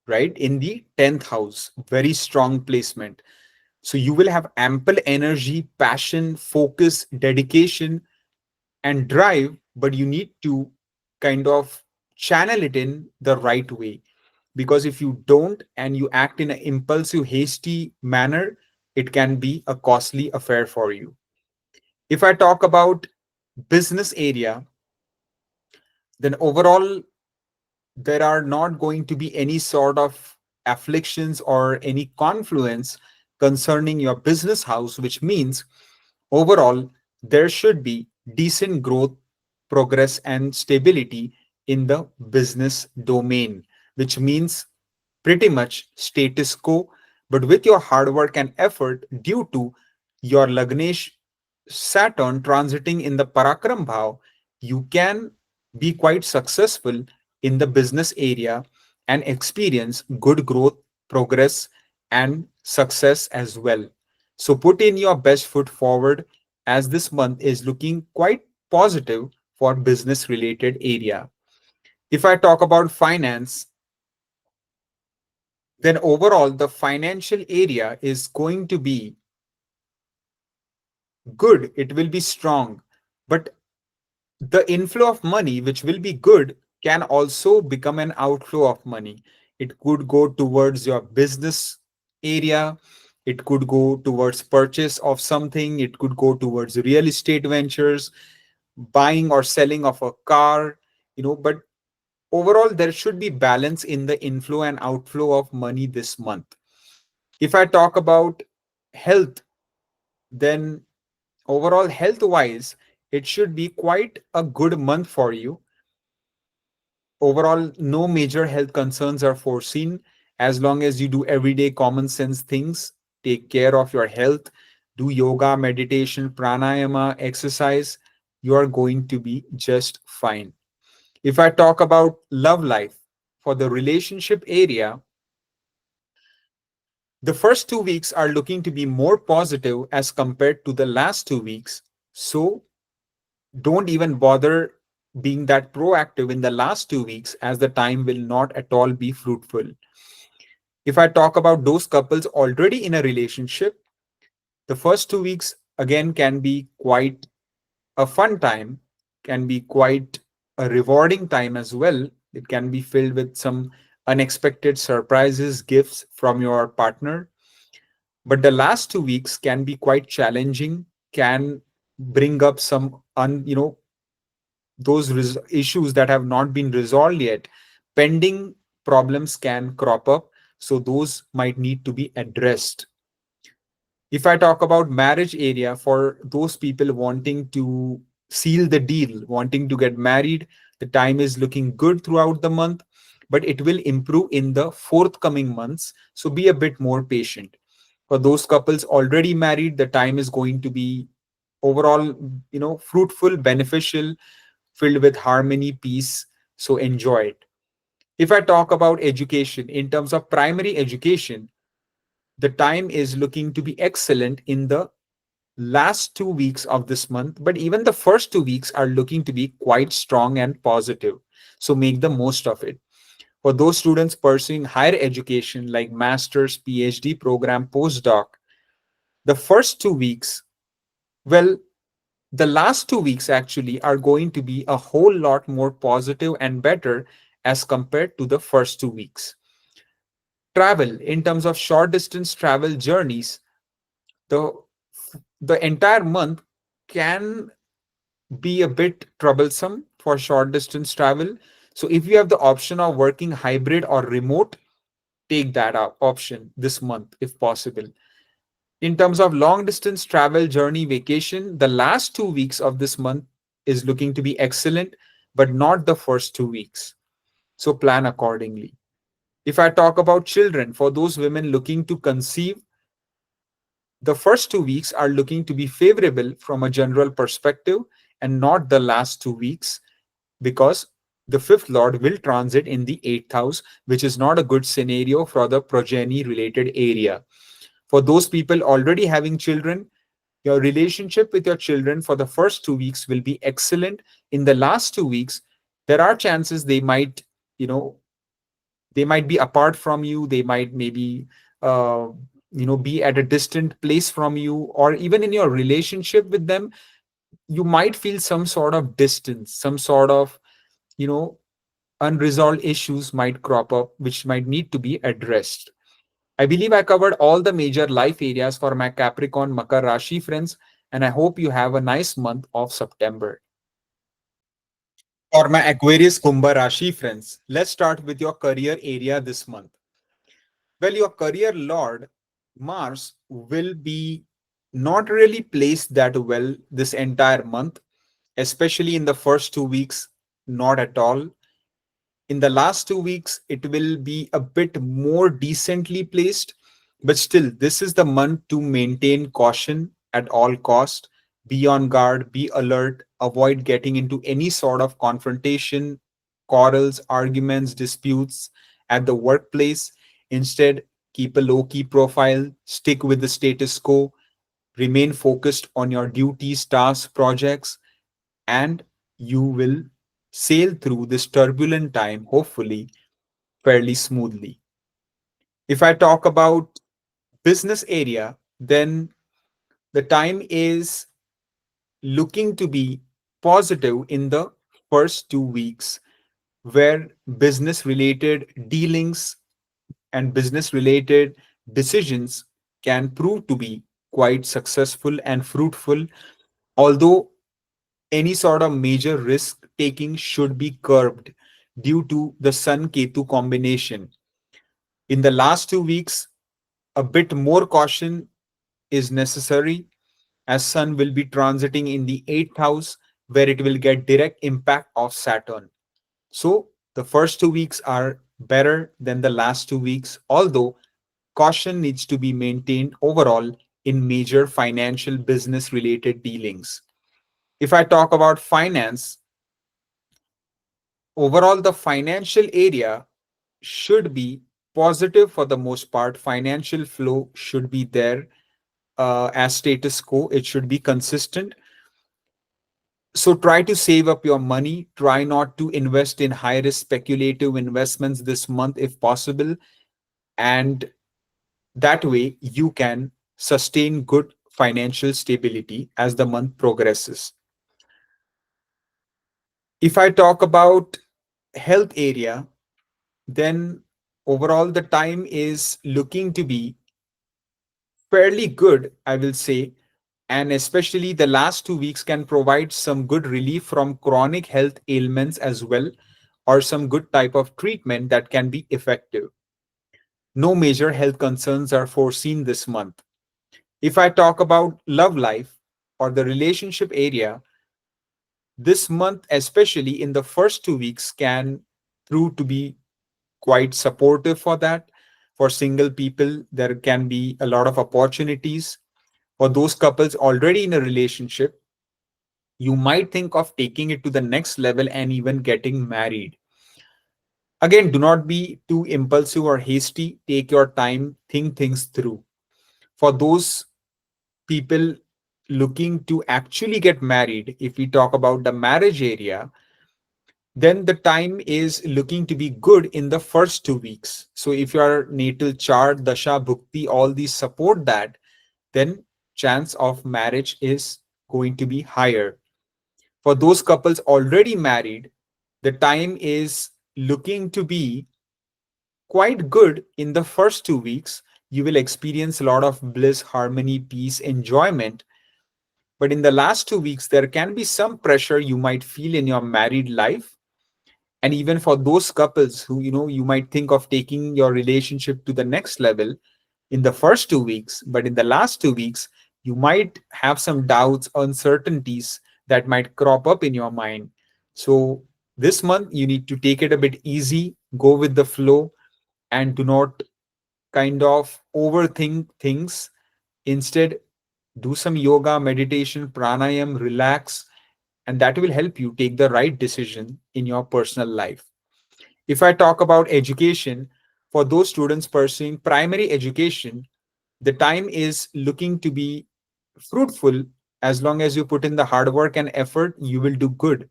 right? In the 10th house, very strong placement. So you will have ample energy, passion, focus, dedication, and drive, but you need to kind of channel it in the right way. Because if you don't and you act in an impulsive, hasty manner, it can be a costly affair for you. If I talk about business area, then overall there are not going to be any sort of afflictions or any confluence concerning your business house, which means overall there should be decent growth, progress, and stability in the business domain, which means pretty much status quo. But with your hard work and effort, due to your Lagnesh Saturn transiting in the Parakram Bhav, you can be quite successful in the business area and experience good growth, progress, and success as well. So put in your best foot forward as this month is looking quite positive for business related area. If I talk about finance, then overall the financial area is going to be good. It will be strong. But the inflow of money, which will be good, can also become an outflow of money. It could go towards your business area. It could go towards purchase of something. It could go towards real estate ventures, buying or selling of a car, but overall, there should be balance in the inflow and outflow of money this month. If I talk about health, then overall, health wise, it should be quite a good month for you. Overall, no major health concerns are foreseen as long as you do everyday common sense things, take care of your health, do yoga, meditation, pranayama, exercise, you are going to be just fine. If I talk about love life, for the relationship area, the first 2 weeks are looking to be more positive as compared to the last 2 weeks. So don't even bother being that proactive in the last 2 weeks, as the time will not at all be fruitful. If I talk about those couples already in a relationship, the first 2 weeks again can be quite a fun time, can be quite a rewarding time as well. It can be filled with some unexpected surprises, gifts from your partner. But the last 2 weeks can be quite challenging, can bring up some those issues that have not been resolved yet. Pending problems can crop up, so those might need to be addressed. If I talk about marriage area, for those people wanting to seal the deal, wanting to get married, the time is looking good throughout the month, but it will improve in the forthcoming months. So be a bit more patient. For those couples already married, the time is going to be overall, fruitful, beneficial, filled with harmony, peace. So enjoy it. If I talk about education, in terms of primary education, the time is looking to be excellent in the last 2 weeks of this month, but even the first 2 weeks are looking to be quite strong and positive. So make the most of it. For those students pursuing higher education like master's, PhD program, postdoc, the first 2 weeks, well, the last 2 weeks actually are going to be a whole lot more positive and better as compared to the first 2 weeks. Travel, in terms of short distance travel journeys, the the entire month can be a bit troublesome for short distance travel. So if you have the option of working hybrid or remote, take that option this month if possible. In terms of long distance travel, journey, vacation, the last 2 weeks of this month is looking to be excellent, but not the first 2 weeks. So plan accordingly. If I talk about children, for those women looking to conceive, the first 2 weeks are looking to be favorable from a general perspective and not the last 2 weeks, because the fifth lord will transit in the eighth house, which is not a good scenario for the progeny related area. For those people already having children, your relationship with your children for the first 2 weeks will be excellent. In the last 2 weeks, there are chances you know, they might be apart from you. They might maybe, uh, be at a distant place from you, or even in your relationship with them, you might feel some sort of distance, some sort of, you know, unresolved issues might crop up, which might need to be addressed. I believe I covered all the major life areas for my Capricorn Makar Rashi friends, and I hope you have a nice month of September. For my Aquarius Kumbha Rashi friends, let's start with your career area this month. Well, your career lord, Mars, will be not really placed that well this entire month, especially in the first 2 weeks, not at all. In the last 2 weeks, it will be a bit more decently placed, but still, this is the month to maintain caution at all cost. Be on guard, be alert, avoid getting into any sort of confrontation, quarrels, arguments, disputes at the workplace. Instead, keep a low key profile, stick with the status quo, remain focused on your duties, tasks, projects, and you will sail through this turbulent time, hopefully, fairly smoothly. If I talk about business area, then the time is looking to be positive in the first 2 weeks, where business related dealings and business related decisions can prove to be quite successful and fruitful, although any sort of major risk taking should be curbed due to the Sun Ketu combination. In the last 2 weeks, a bit more caution is necessary, as Sun will be transiting in the eighth house, where it will get direct impact of Saturn. So the first 2 weeks are better than the last 2 weeks, although caution needs to be maintained overall in major financial business related dealings. If I talk about finance, overall the financial area should be positive for the most part. Financial flow should be there as status quo. It should be consistent. So try to save up your money. Try not to invest in high risk speculative investments this month if possible. And that way you can sustain good financial stability as the month progresses. If I talk about health area, then overall the time is looking to be fairly good, I will say. And especially the last 2 weeks can provide some good relief from chronic health ailments as well, or some good type of treatment that can be effective. No major health concerns are foreseen this month. If I talk about love life or the relationship area, this month, especially in the first 2 weeks, can prove to be quite supportive for that. For single people, there can be a lot of opportunities. For those couples already in a relationship, you might think of taking it to the next level and even getting married. Again, do not be too impulsive or hasty. Take your time, think things through. For those people looking to actually get married, if we talk about the marriage area, then the time is looking to be good in the first 2 weeks. So if your natal chart, dasha, bhukti, all these support that, then chance of marriage is going to be higher. For those couples already married, the time is looking to be quite good in the first 2 weeks. You will experience a lot of bliss, harmony, peace, enjoyment. But in the last 2 weeks, there can be some pressure you might feel in your married life. And even for those couples who, you might think of taking your relationship to the next level in the first 2 weeks, but in the last 2 weeks, you might have some doubts, uncertainties that might crop up in your mind. So this month, you need to take it a bit easy, go with the flow, and do not kind of overthink things. Instead, do some yoga, meditation, pranayam, relax, and that will help you take the right decision in your personal life. If I talk about education, for those students pursuing primary education, the time is looking to be fruitful. As long as you put in the hard work and effort, you will do good.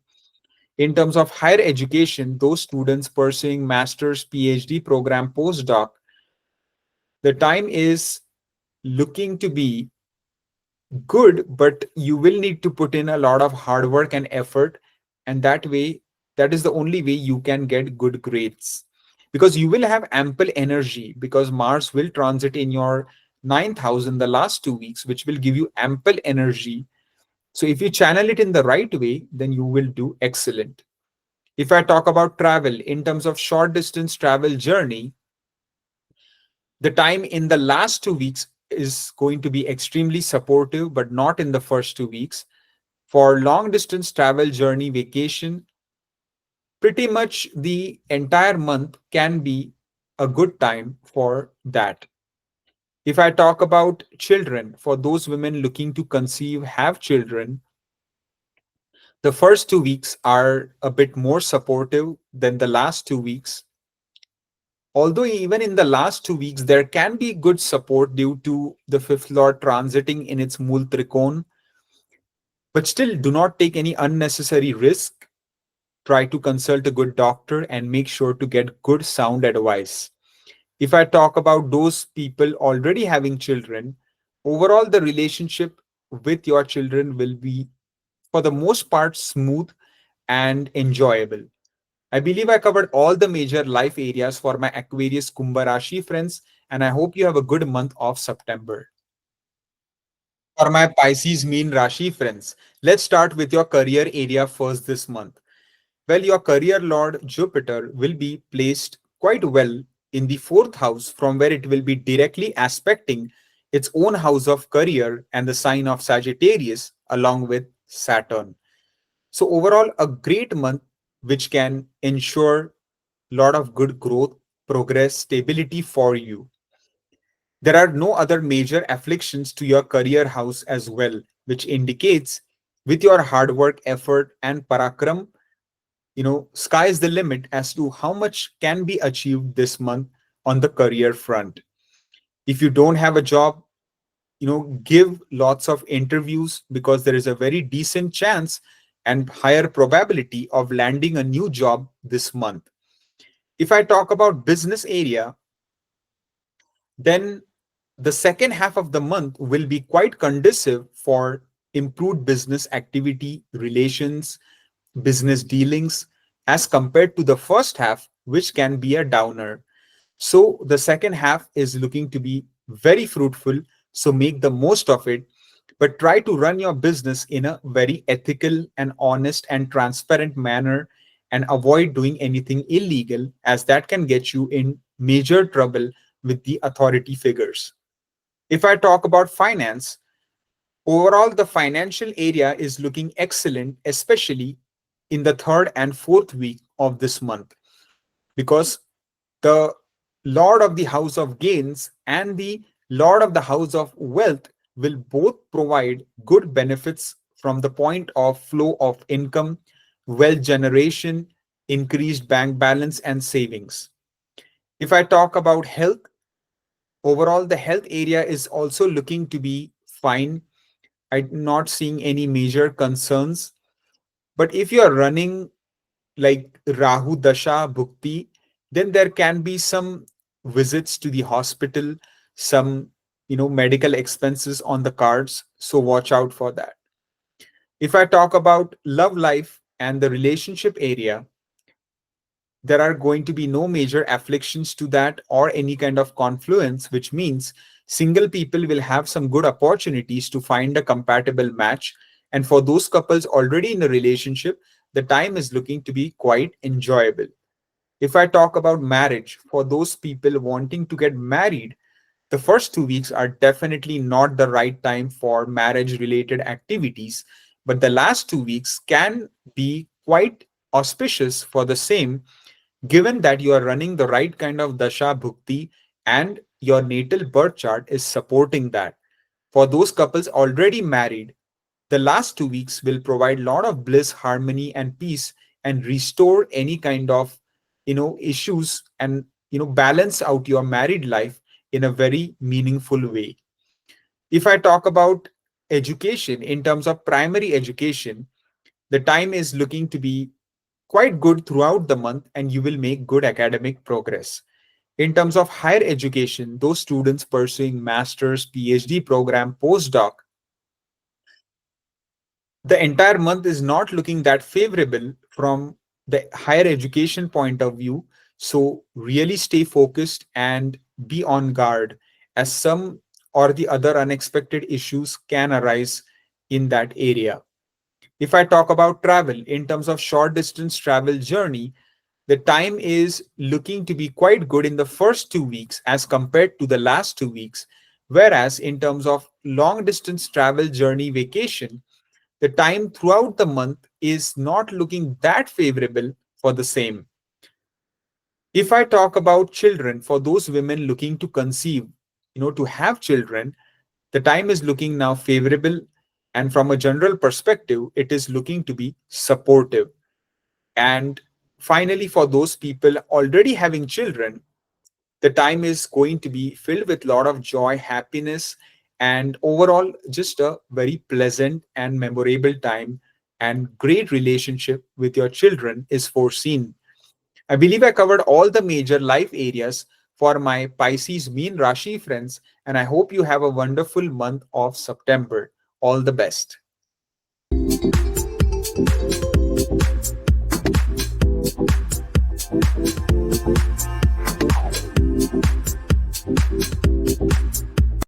In terms of higher education, those students pursuing master's, PhD program, postdoc, the time is looking to be good, but you will need to put in a lot of hard work and effort. And that way, that is the only way you can get good grades, because you will have ample energy, because Mars will transit in your ninth house in the last 2 weeks, which will give you ample energy. So if you channel it in the right way, then you will do excellent. If I talk about travel in terms of short distance travel journey, the time in the last 2 weeks is going to be extremely supportive, but not in the first 2 weeks. For long distance travel journey vacation, pretty much the entire month can be a good time for that. If I talk about children, for those women looking to conceive, have children, the first 2 weeks are a bit more supportive than the last 2 weeks. Although even in the last 2 weeks, there can be good support due to the fifth lord transiting in its Mool Trikon, but still do not take any unnecessary risk. Try to consult a good doctor and make sure to get good sound advice. If I talk about those people already having children, overall the relationship with your children will be, for the most part, smooth and enjoyable. I believe I covered all the major life areas for my Aquarius Kumbha Rashi friends, and I hope you have a good month of September. For my Pisces Meen Rashi friends, let's start with your career area first this month. Well, your career lord Jupiter will be placed quite well in the fourth house, from where it will be directly aspecting its own house of career and the sign of Sagittarius along with Saturn. So overall, a great month which can ensure a lot of good growth, progress, stability for you. There are no other major afflictions to your career house as well, which indicates with your hard work, effort, and parakram, sky is the limit as to how much can be achieved this month on the career front. If you don't have a job, give lots of interviews, because there is a very decent chance and higher probability of landing a new job this month. If I talk about business area, then the second half of the month will be quite conducive for improved business activity, relations, business dealings, as compared to the first half, which can be a downer. So the second half is looking to be very fruitful. So make the most of it, but try to run your business in a very ethical and honest and transparent manner, and avoid doing anything illegal, as that can get you in major trouble with the authority figures. If I talk about finance, overall the financial area is looking excellent, especially in the third and fourth week of this month, because the Lord of the House of Gains and the Lord of the House of Wealth will both provide good benefits from the point of flow of income, wealth generation, increased bank balance, and savings. If I talk about health, overall, the health area is also looking to be fine. I'm not seeing any major concerns. But if you are running like Rahu Dasha Bhukti, then there can be some visits to the hospital, some medical expenses on the cards. So watch out for that. If I talk about love life and the relationship area, there are going to be no major afflictions to that or any kind of confluence, which means single people will have some good opportunities to find a compatible match. And for those couples already in a relationship, the time is looking to be quite enjoyable. If I talk about marriage, for those people wanting to get married, the first 2 weeks are definitely not the right time for marriage related activities, but the last 2 weeks can be quite auspicious for the same, given that you are running the right kind of dasha bhukti and your natal birth chart is supporting that. For those couples already married, the last 2 weeks will provide a lot of bliss, harmony, and peace and restore any kind of issues and balance out your married life in a very meaningful way. If I talk about education in terms of primary education, the time is looking to be quite good throughout the month and you will make good academic progress. In terms of higher education, those students pursuing master's, PhD program, postdoc, the entire month is not looking that favorable from the higher education point of view. So really stay focused and be on guard, as some or the other unexpected issues can arise in that area. If I talk about travel in terms of short distance travel journey, the time is looking to be quite good in the first 2 weeks as compared to the last 2 weeks. Whereas in terms of long distance travel journey vacation, the time throughout the month is not looking that favorable for the same. If I talk about children, for those women looking to conceive, to have children, the time is looking now favorable. And from a general perspective, it is looking to be supportive. And finally, for those people already having children, the time is going to be filled with a lot of joy, happiness, and overall just a very pleasant and memorable time, and great relationship with your children is foreseen. I believe I covered all the major life areas for my Pisces Meen Rashi friends, and I hope you have a wonderful month of September. All the best.